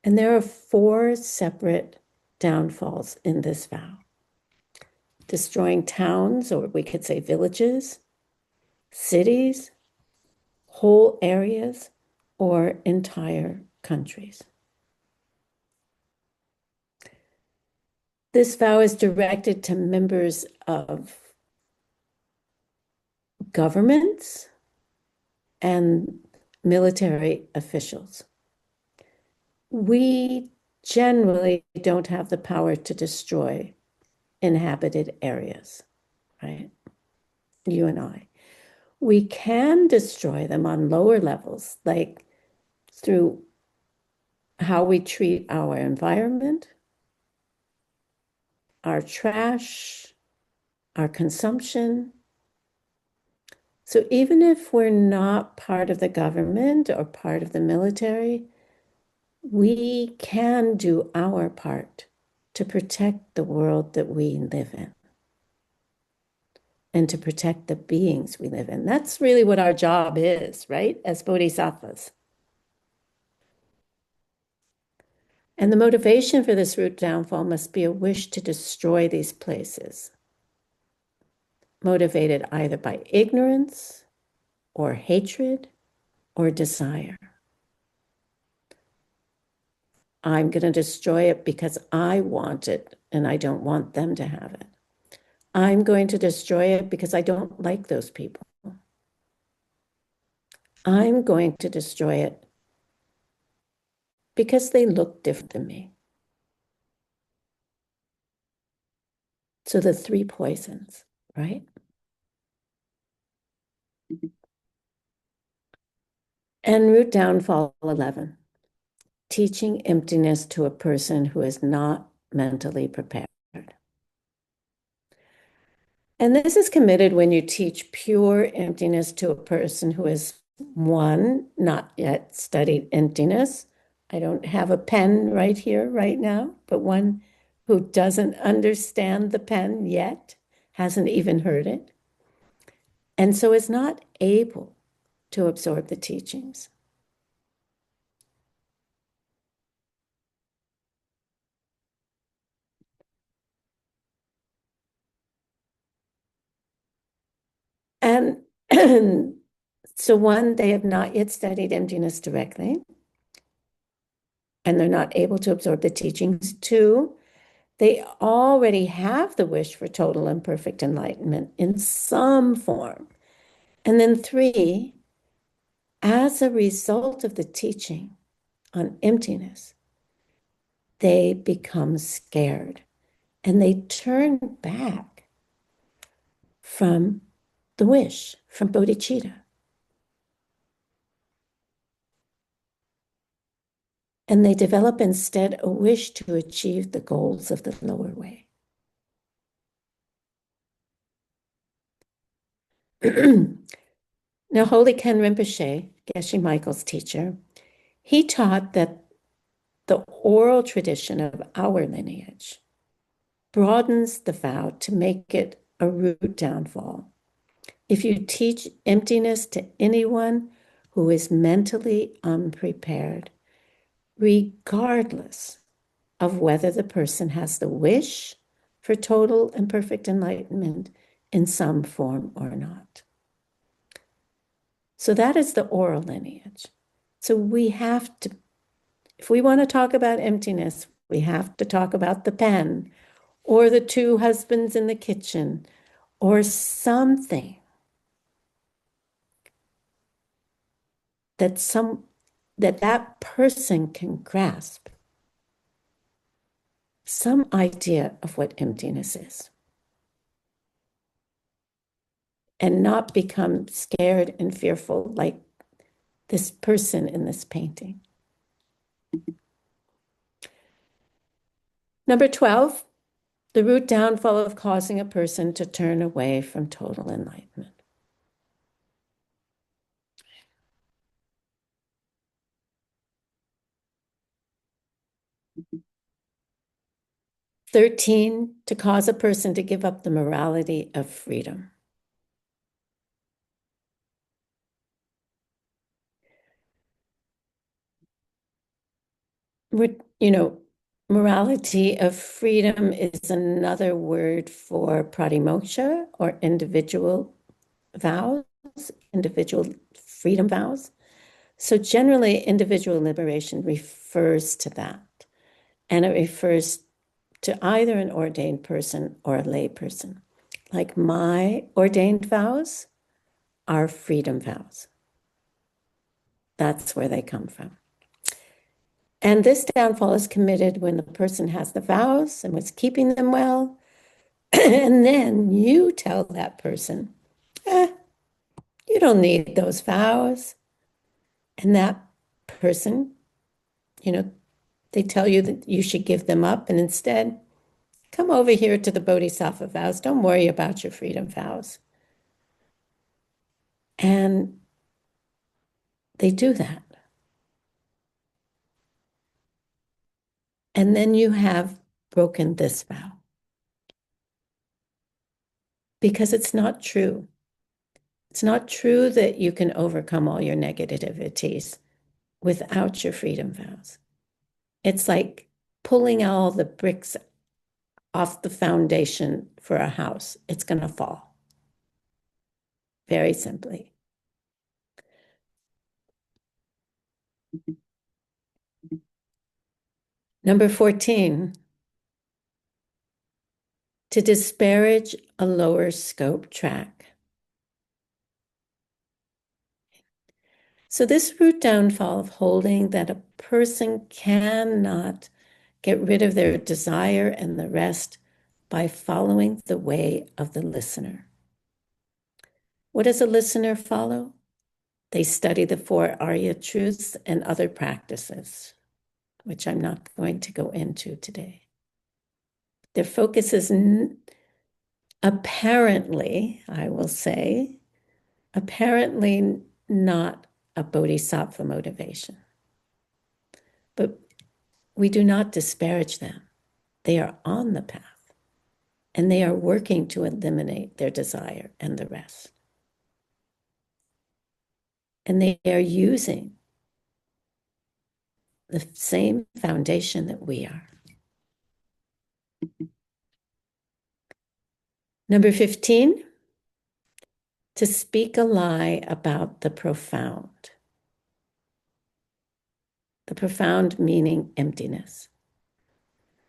And there are 4 separate downfalls in this vow. Destroying towns, or we could say villages, cities, whole areas, or entire countries. This vow is directed to members of governments and military officials. We generally don't have the power to destroy inhabited areas, right? You and I. We can destroy them on lower levels, like through how we treat our environment, our trash, our consumption. So even if we're not part of the government or part of the military, we can do our part to protect the world that we live in and to protect the beings we live in. That's really what our job is, right? As bodhisattvas. And the motivation for this root downfall must be a wish to destroy these places, motivated either by ignorance or hatred or desire. I'm going to destroy it because I want it and I don't want them to have it. I'm going to destroy it because I don't like those people. I'm going to destroy it because they look different than me. So the 3 poisons, right? And root downfall 11, teaching emptiness to a person who is not mentally prepared. And this is committed when you teach pure emptiness to a person who is, 1, not yet studied emptiness. I don't have a pen right here, right now, but one who doesn't understand the pen yet, hasn't even heard it, and so is not able to absorb the teachings. So one, they have not yet studied emptiness directly, and they're not able to absorb the teachings. Two, they already have the wish for total and perfect enlightenment in some form. And then three, as a result of the teaching on emptiness, they become scared and they turn back from the wish, from bodhicitta. And they develop instead a wish to achieve the goals of the lower way. Now, Holy Ken Rinpoche, Geshe Michael's teacher, he taught that the oral tradition of our lineage broadens the vow to make it a root downfall. If you teach emptiness to anyone who is mentally unprepared, regardless of whether the person has the wish for total and perfect enlightenment in some form or not. So that is the oral lineage. So we have to, if we want to talk about emptiness, we have to talk about the pen or the two husbands in the kitchen or something that person can grasp, some idea of what emptiness is, and not become scared and fearful like this person in this painting. Number 12, the root downfall of causing a person to turn away from total enlightenment. 13, to cause a person to give up the morality of freedom. Morality of freedom is another word for pratimoksha, or individual vows, individual freedom vows. So generally, individual liberation refers to that. And it refers to either an ordained person or a lay person. Like my ordained vows are freedom vows. That's where they come from. And this downfall is committed when the person has the vows and was keeping them well. And then you tell that person, you don't need those vows. And that person, they tell you that you should give them up and instead come over here to the Bodhisattva vows. Don't worry about your freedom vows. And they do that. And then you have broken this vow. Because it's not true. It's not true that you can overcome all your negativities without your freedom vows. It's like pulling all the bricks off the foundation for a house. It's going to fall. Very simply. Number 14, to disparage a lower scope track. So this root downfall of holding that a person cannot get rid of their desire and the rest by following the way of the listener. What does a listener follow? They study the 4 Arya truths and other practices, which I'm not going to go into today. Their focus is apparently, I will say, apparently not a bodhisattva motivation. But we do not disparage them. They are on the path, and they are working to eliminate their desire and the rest. And they are using the same foundation that we are. Number 15, to speak a lie about the profound. The profound meaning emptiness.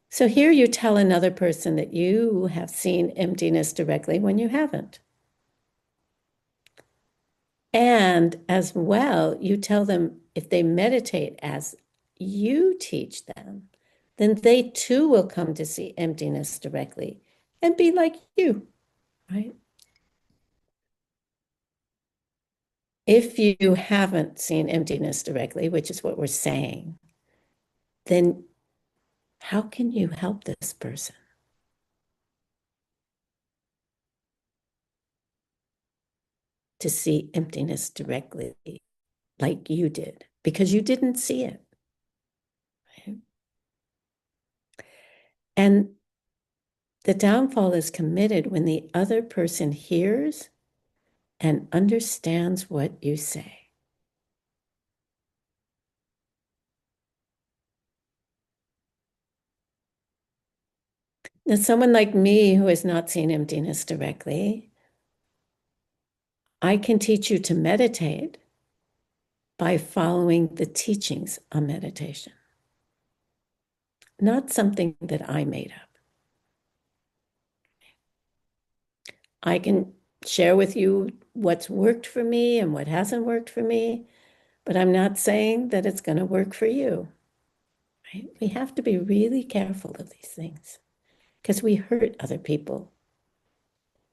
So here you tell another person that you have seen emptiness directly when you haven't. And as well, you tell them if they meditate as you teach them, then they too will come to see emptiness directly and be like you, right? If you haven't seen emptiness directly, which is what we're saying, then how can you help this person? To see emptiness directly like you did, because you didn't see it. Right? And the downfall is committed when the other person hears and understands what you say. Now, someone like me who has not seen emptiness directly, I can teach you to meditate by following the teachings on meditation, not something that I made up. I can share with you what's worked for me and what hasn't worked for me, but I'm not saying that it's going to work for you. Right? We have to be really careful of these things because we hurt other people.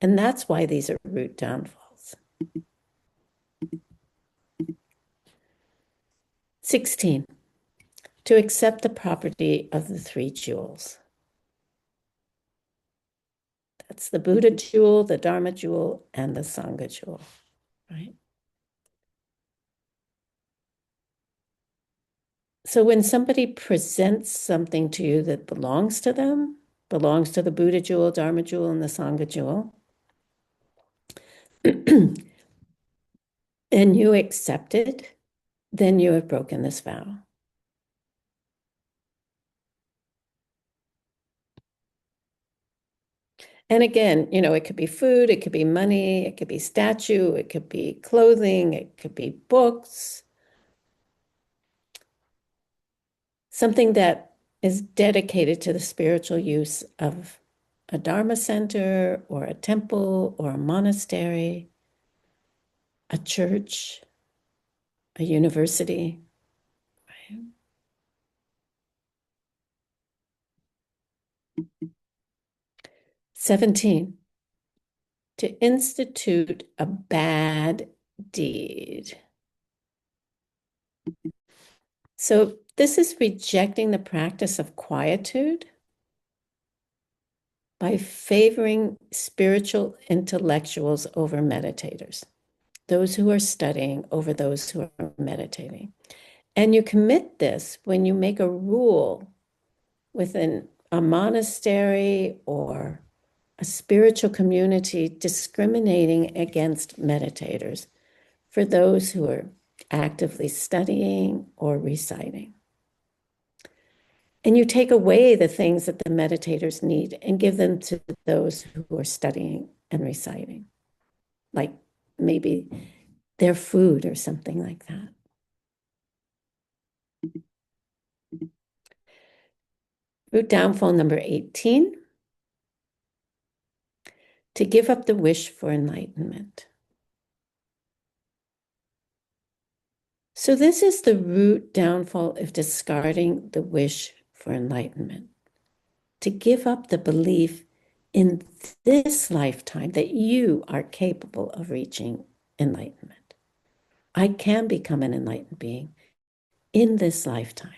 And that's why these are root downfalls. 16, to accept the property of the three jewels. That's the Buddha jewel, the Dharma jewel, and the Sangha jewel, right? So when somebody presents something to you that belongs to them, belongs to the Buddha jewel, Dharma jewel, and the Sangha jewel, and you accept it, then you have broken this vow. And again, it could be food, it could be money, it could be statue, it could be clothing, it could be books. Something that is dedicated to the spiritual use of a Dharma center or a temple or a monastery, a church, a university. Right? 17, to institute a bad deed. So this is rejecting the practice of quietude by favoring spiritual intellectuals over meditators, those who are studying over those who are meditating. And you commit this when you make a rule within a monastery or a spiritual community discriminating against meditators for those who are actively studying or reciting. And you take away the things that the meditators need and give them to those who are studying and reciting, like maybe their food or something like that. Root downfall number 18, to give up the wish for enlightenment. So this is the root downfall of discarding the wish for enlightenment, to give up the belief in this lifetime that you are capable of reaching enlightenment. I can become an enlightened being in this lifetime.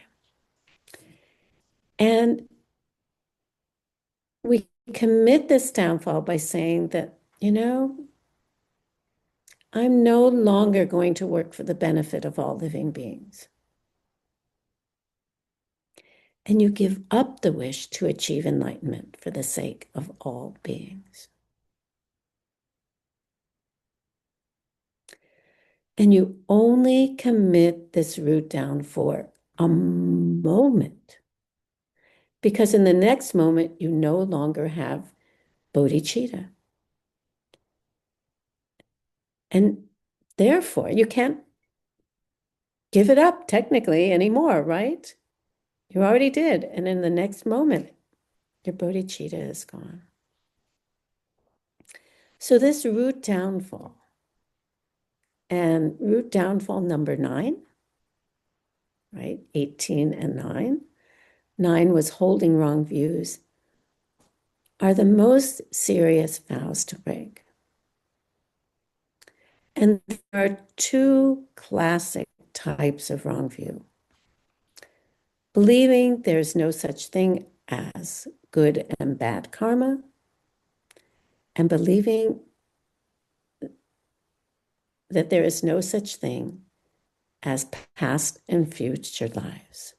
And we commit this downfall by saying that, I'm no longer going to work for the benefit of all living beings. And you give up the wish to achieve enlightenment for the sake of all beings. And you only commit this root down for a moment, because in the next moment, you no longer have bodhicitta. And therefore, you can't give it up technically anymore, right? You already did. And in the next moment, your bodhicitta is gone. So this root downfall, and root downfall number 9, right? 18 and 9. 9 was holding wrong views, are the most serious vows to break. And there are 2 classic types of wrong view. Believing there's no such thing as good and bad karma, and believing that there is no such thing as past and future lives.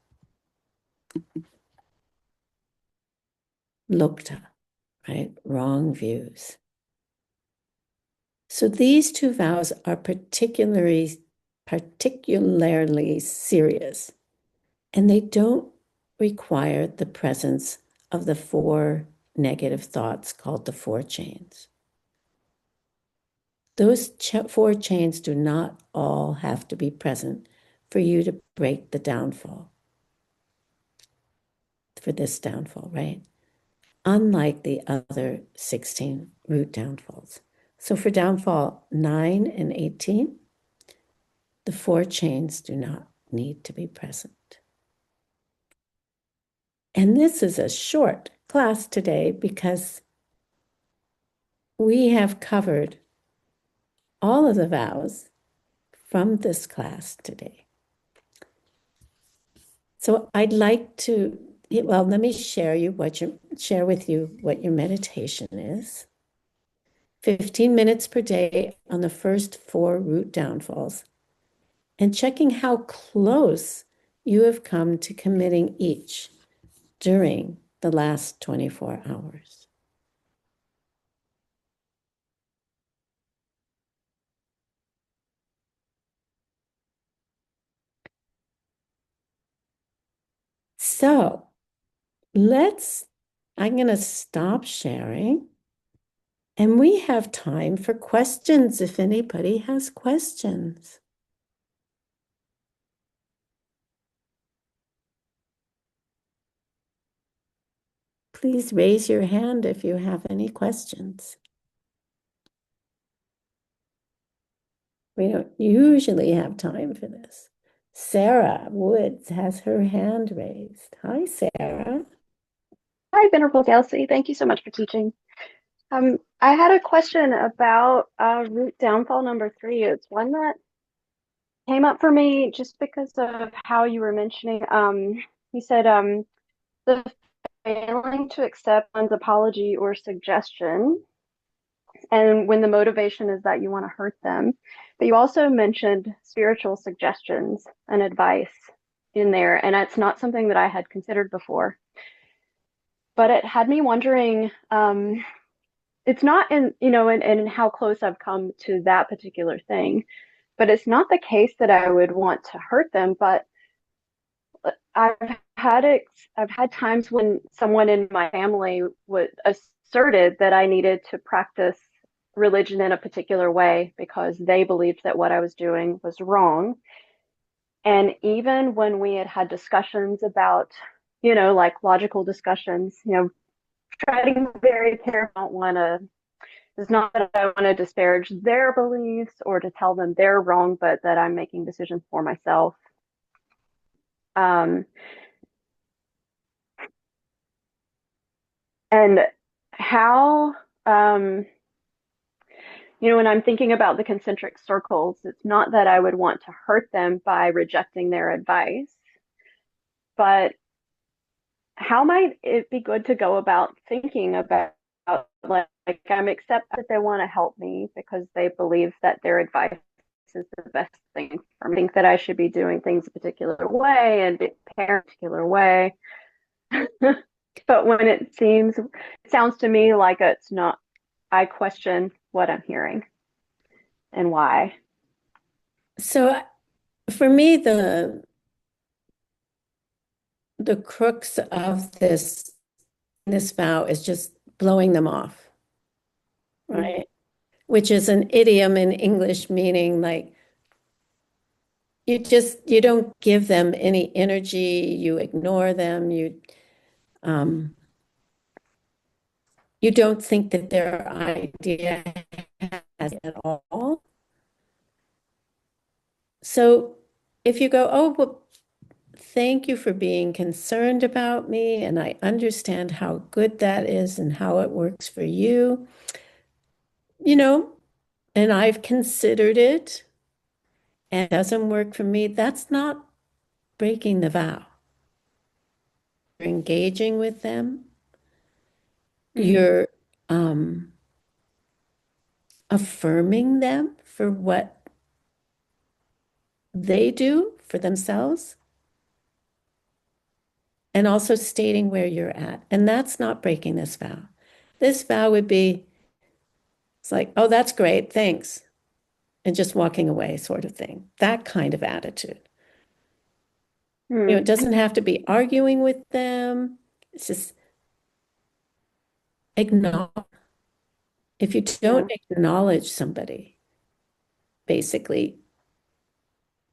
Lukta, right? Wrong views. So these 2 vows are particularly serious, and they don't require the presence of the 4 negative thoughts called the 4 chains. Those 4 chains do not all have to be present for you to break the downfall, for this downfall, right? Unlike the other 16 root downfalls. So for downfall 9 and 18, the 4 chains do not need to be present. And this is a short class today because we have covered all of the vows from this class today. So I'd like to, well, let me share with you what your meditation is. 15 minutes per day on the first 4 root downfalls, and checking how close you have come to committing each during the last 24 hours. So I'm going to stop sharing, and we have time for questions if anybody has questions. Please raise your hand if you have any questions. We don't usually have time for this. Sarah Woods has her hand raised. Hi, Sarah. Hi, Venerable Gyelse. Thank you so much for teaching. I had a question about root downfall number 3. It's one that came up for me just because of how you were mentioning. You said the failing to accept one's apology or suggestion, and when the motivation is that you want to hurt them. But you also mentioned spiritual suggestions and advice in there, and it's not something that I had considered before. But it had me wondering, it's not in how close I've come to that particular thing, but it's not the case that I would want to hurt them. But I've had times when someone in my family asserted that I needed to practice religion in a particular way because they believed that what I was doing was wrong. And even when we had discussions about, like logical discussions, treading very careful, it's not that I want to disparage their beliefs or to tell them they're wrong, but that I'm making decisions for myself. And how, when I'm thinking about the concentric circles, it's not that I would want to hurt them by rejecting their advice, but how might it be good to go about thinking about, like I'm accept that they want to help me because they believe that their advice is the best thing for me. I think that I should be doing things a particular way and parent a particular way. But when it sounds to me like it's not, I question what I'm hearing and why. So for me, the crux of this vow is just blowing them off, right? which is an idiom in English meaning like you don't give them any energy, you ignore them, you don't think that their idea has at all. So if you go, oh, well, thank you for being concerned about me, and I understand how good that is and how it works for you, and I've considered it and it doesn't work for me, that's not breaking the vow. You're engaging with them. You're affirming them for what they do for themselves, and also stating where you're at. And that's not breaking this vow. This vow would be, it's like, oh, that's great, thanks, and just walking away sort of thing. That kind of attitude. It doesn't have to be arguing with them. It's just acknowledge. If you don't acknowledge somebody, basically,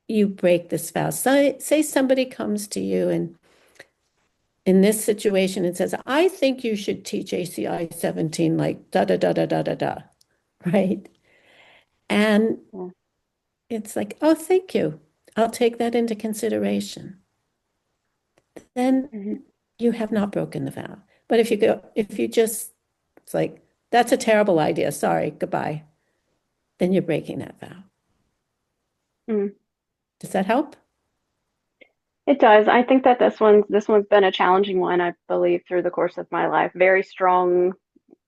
you break this vow. Say somebody comes to you and in this situation, it says, I think you should teach ACI 17, like da da da da da da da, right? And it's like, oh, thank you. I'll take that into consideration. Then you have not broken the vow. But if you just, it's like, that's a terrible idea. Sorry, goodbye. Then you're breaking that vow. Does that help? It does. I think that this one's been a challenging one, I believe, through the course of my life. Very strong,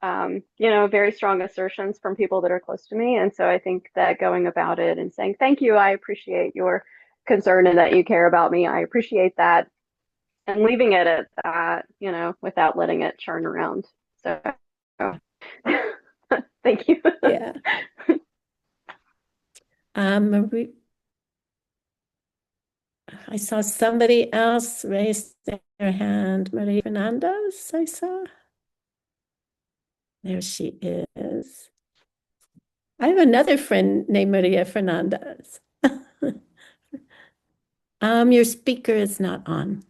very strong assertions from people that are close to me. And so I think that going about it and saying, thank you, I appreciate your concern and that you care about me. I appreciate that. And leaving it at that, without letting it churn around. So thank you. Yeah. Marie, I saw somebody else raise their hand. Maria Fernandez, I saw. There she is. I have another friend named Maria Fernandez. Your speaker is not on.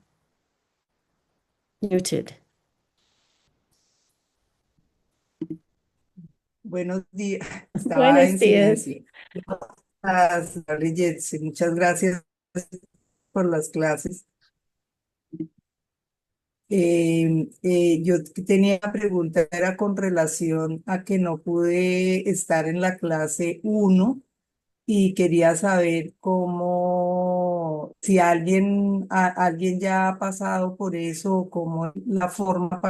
Muted. Buenos días. Estaba Buenos en días. silencio. Señora Gyelse, muchas gracias por las clases. Yo tenía una pregunta, era con relación a que no pude estar en la clase 1 y quería saber si alguien ya ha pasado por eso, cómo es la forma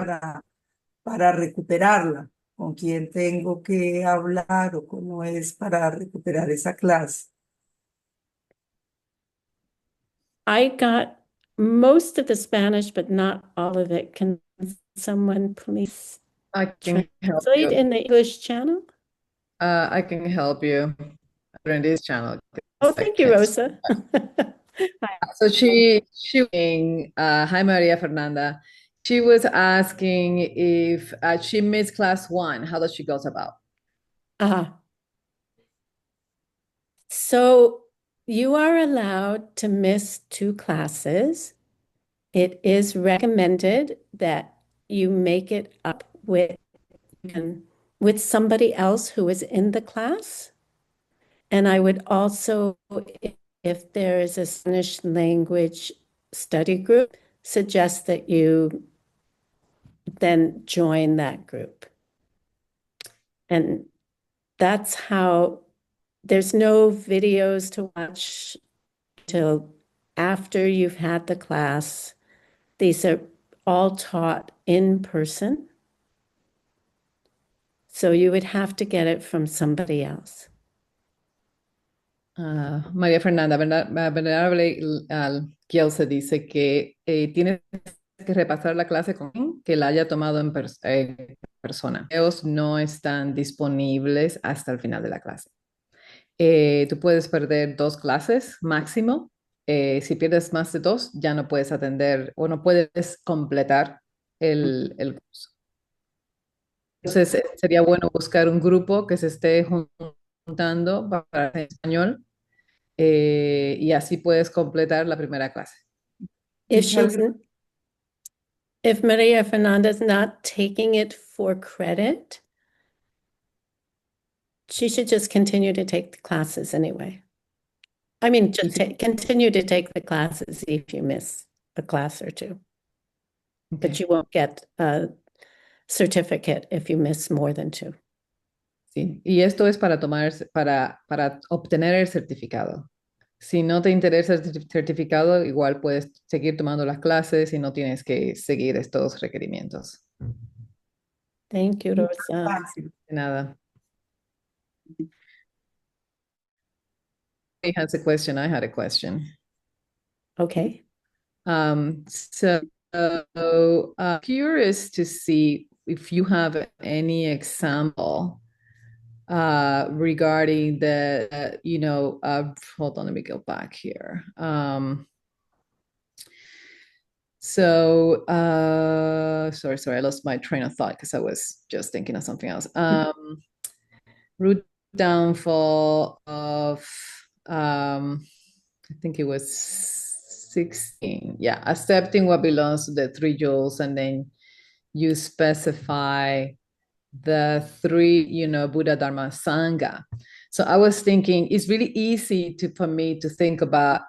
para recuperarla, con quién tengo que hablar o cómo es para recuperar esa clase. I got most of the Spanish, but not all of it. Can someone please I can help translate you. in the English channel? I can help you in this channel. Oh, thank you, Rosa. So she hi Maria Fernanda. She was asking if she missed class 1, how does she goes about? So you are allowed to miss 2 classes. It is recommended that you make it up with somebody else who is in the class. And I would also, if there is a Spanish language study group, suggest that you then join that group. And that's how, there's no videos to watch till after you've had the class. These are all taught in person. So you would have to get it from somebody else. María Fernanda, Venerable Gyelse dice que tienes que repasar la clase con que la haya tomado en persona. Los videos no están disponibles hasta el final de la clase. Tú puedes perder 2 clases máximo. Si pierdes más de 2, ya no puedes atender o no puedes completar el curso. Entonces, sería bueno buscar un grupo que se esté juntando para hacer español y así puedes completar la primera clase. If Muchas she's, if Maria Fernanda's not taking it for credit, she should just continue to take the classes anyway. I mean, just continue to take the classes if you miss a class or two. Okay. But you won't get a certificate if you miss more than two. Sí, y esto es para para obtener el certificado. Si no te interesa el certificado, igual puedes seguir tomando las clases y no tienes que seguir estos requerimientos. Thank you, Rosa. gracias. De nada. He has a question. I had a question. Okay. So curious to see if you have any example regarding the, hold on, let me go back here. Sorry, I lost my train of thought because I was just thinking of something else. Root downfall of, I think it was 16. Yeah, accepting what belongs to the three jewels, and then you specify the three, Buddha, Dharma, Sangha. So I was thinking it's really easy for me to think about,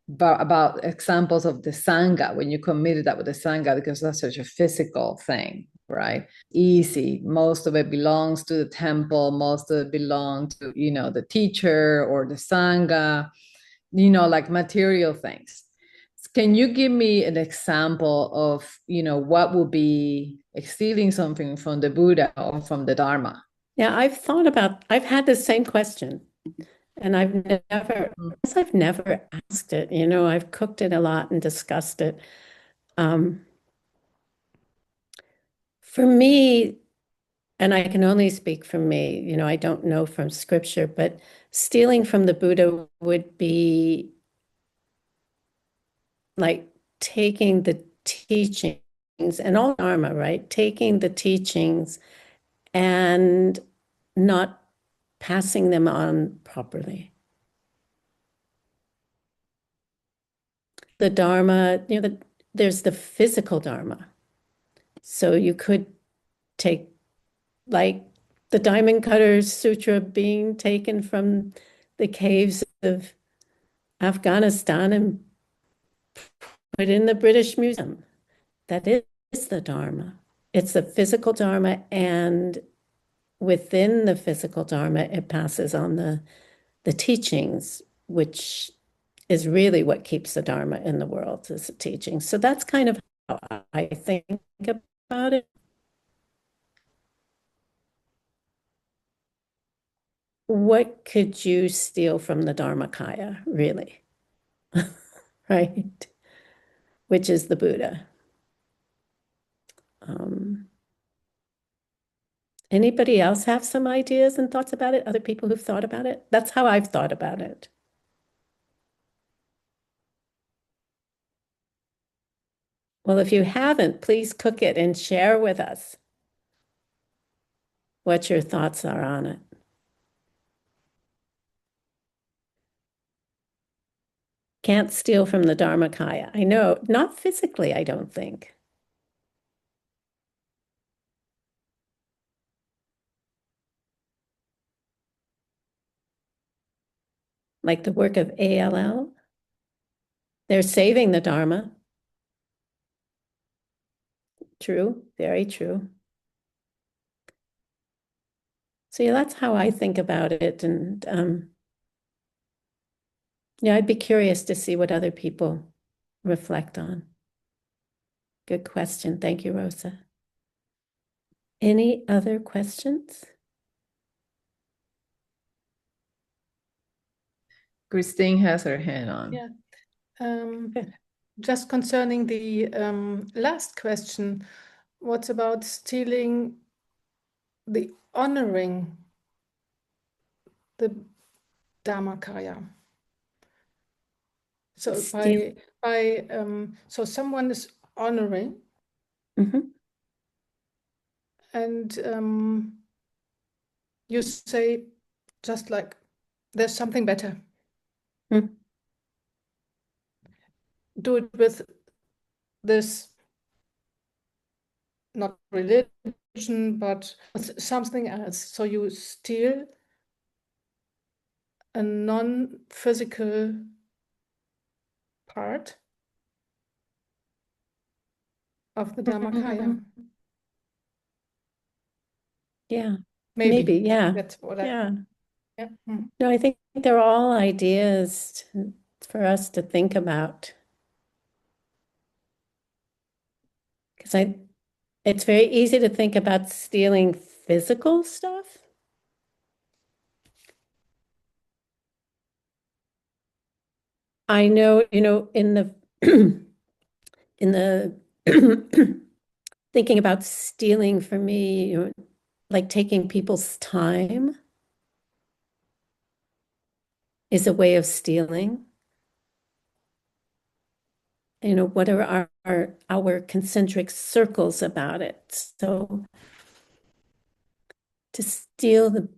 about examples of the Sangha when you committed that with the Sangha, because that's such a physical thing, right? Easy. Most of it belongs to the temple. Most of it belongs to, the teacher or the Sangha, like material things. Can you give me an example of, what would be stealing something from the Buddha or from the Dharma? Yeah, I've had the same question, and I've never asked it. I've cooked it a lot and discussed it. For me, and I can only speak for me, I don't know from scripture, but stealing from the Buddha would be like taking the teachings and all Dharma, right? Taking the teachings and not passing them on properly. The Dharma, there's the physical Dharma. So you could take, like, the Diamond Cutter Sutra being taken from the caves of Afghanistan and put in the British Museum. That is the Dharma. It's the physical Dharma, and within the physical Dharma, it passes on the teachings, which is really what keeps the Dharma in the world, is the teaching. So that's kind of how I think about it. What could you steal from the Dharmakaya, really? Right? Which is the Buddha. Anybody else have some ideas and thoughts about it? Other people who've thought about it? That's how I've thought about it. Well, if you haven't, please cook it and share with us what your thoughts are on it. Can't steal from the Dharmakaya. I know, not physically, I don't think. Like the work of ALL. They're saving the Dharma. True, very true. So yeah, that's how I think about it. And yeah, I'd be curious to see what other people reflect on. Good question. Thank you, Rosa. Any other questions? Christine has her hand on. Yeah. Just concerning the last question, what about stealing the honoring the Dharmakaya? So so someone is honoring, Mhm. and you say just like there's something better. Mm. Do it with this, not religion, but something else. So you steal a non-physical part of the Dharmakaya. Yeah, Maybe. yeah. That's what I. Yeah. Yeah. Mhm. No, I think they're all ideas for us to think about. Because it's very easy to think about stealing physical stuff. I know, in the in the thinking about stealing for me, like taking people's time is a way of stealing. What are our concentric circles about it? So to steal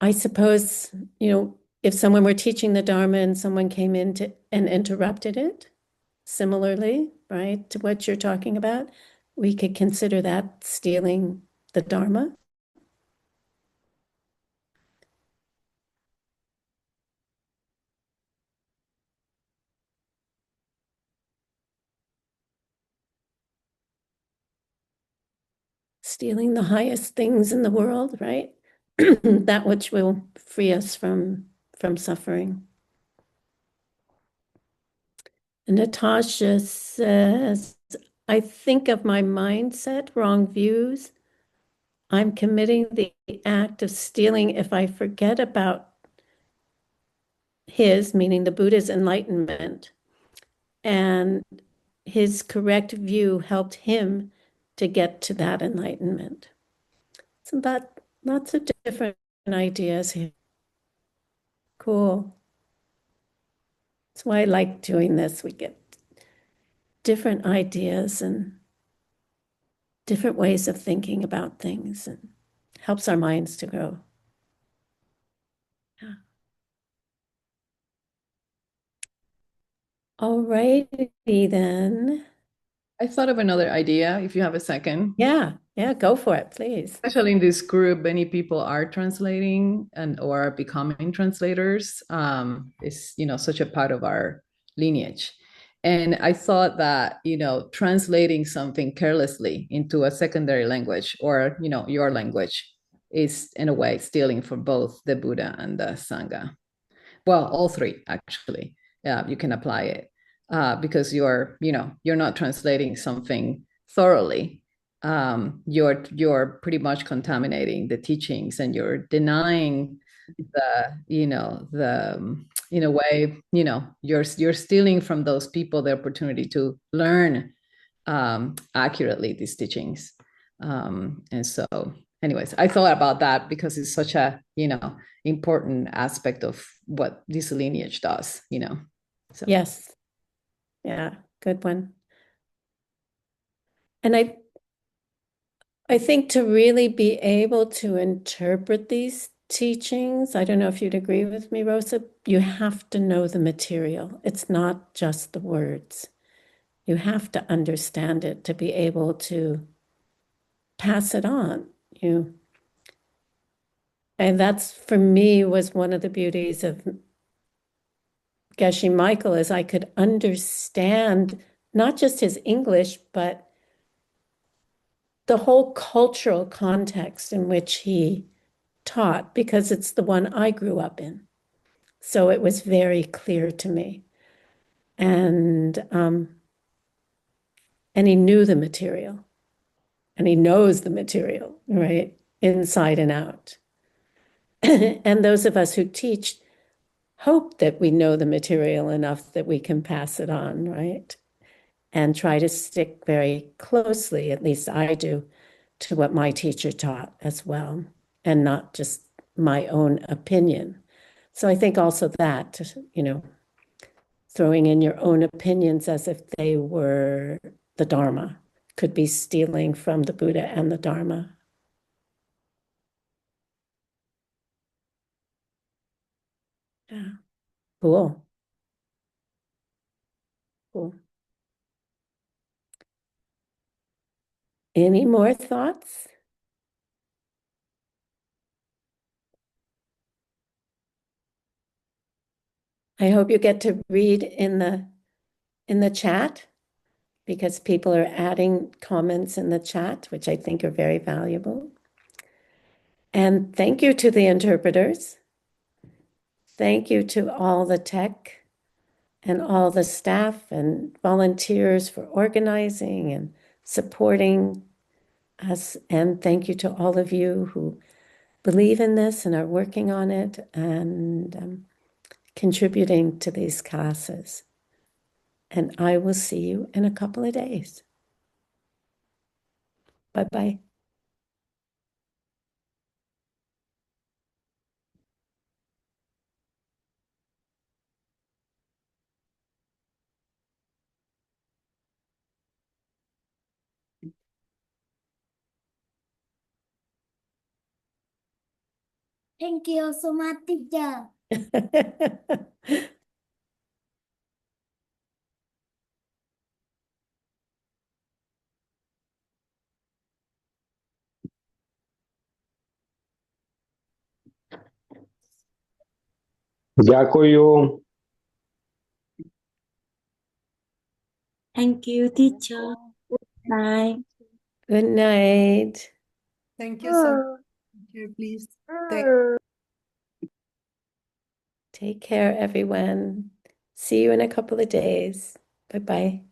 I suppose, if someone were teaching the Dharma and someone came in and interrupted it, similarly, right, to what you're talking about, we could consider that stealing the Dharma. Stealing the highest things in the world, right? That which will free us from suffering. And Natasha says, I think of my mindset, wrong views. I'm committing the act of stealing if I forget about his, meaning the Buddha's enlightenment, and his correct view helped him to get to that enlightenment. So that lots of different ideas here. Cool. That's why I like doing this. We get different ideas and different ways of thinking about things, and helps our minds to grow. Yeah. All righty then. I thought of another idea, if you have a second. Yeah, go for it, please. Especially in this group, many people are translating and or are becoming translators. It's such a part of our lineage. And I thought that, translating something carelessly into a secondary language or, your language is in a way stealing from both the Buddha and the Sangha. Well, all three, actually. You can apply it because you're not translating something thoroughly. You're pretty much contaminating the teachings, and you're denying in a way, you're stealing from those people the opportunity to learn accurately these teachings. And so anyways, I thought about that because it's such a, important aspect of what this lineage does, So. Yes. Yeah, good one. And I think to really be able to interpret these teachings, I don't know if you'd agree with me, Rosa, you have to know the material. It's not just the words. You have to understand it to be able to pass it on. And that's, for me, was one of the beauties of Geshe Michael, is I could understand not just his English, but the whole cultural context in which he taught, because it's the one I grew up in. So it was very clear to me. And he knew the material, and he knows the material, right? Inside and out. And those of us who teach hope that we know the material enough that we can pass it on, right? And try to stick very closely, at least I do, to what my teacher taught as well, and not just my own opinion. So I think also that, throwing in your own opinions as if they were the Dharma, could be stealing from the Buddha and the Dharma. Yeah. Cool. Cool. Any more thoughts? I hope you get to read in the chat, because people are adding comments in the chat, which I think are very valuable. And thank you to the interpreters. Thank you to all the tech and all the staff and volunteers for organizing and supporting us. And thank you to all of you who believe in this and are working on it and contributing to these classes. And I will see you in a couple of days. Bye-bye. Thank you so much, teacher. Дякую. Thank you, teacher. Bye. Good night. Thank you so much. Teacher. Please Take care, everyone. See you in a couple of days. Bye-bye.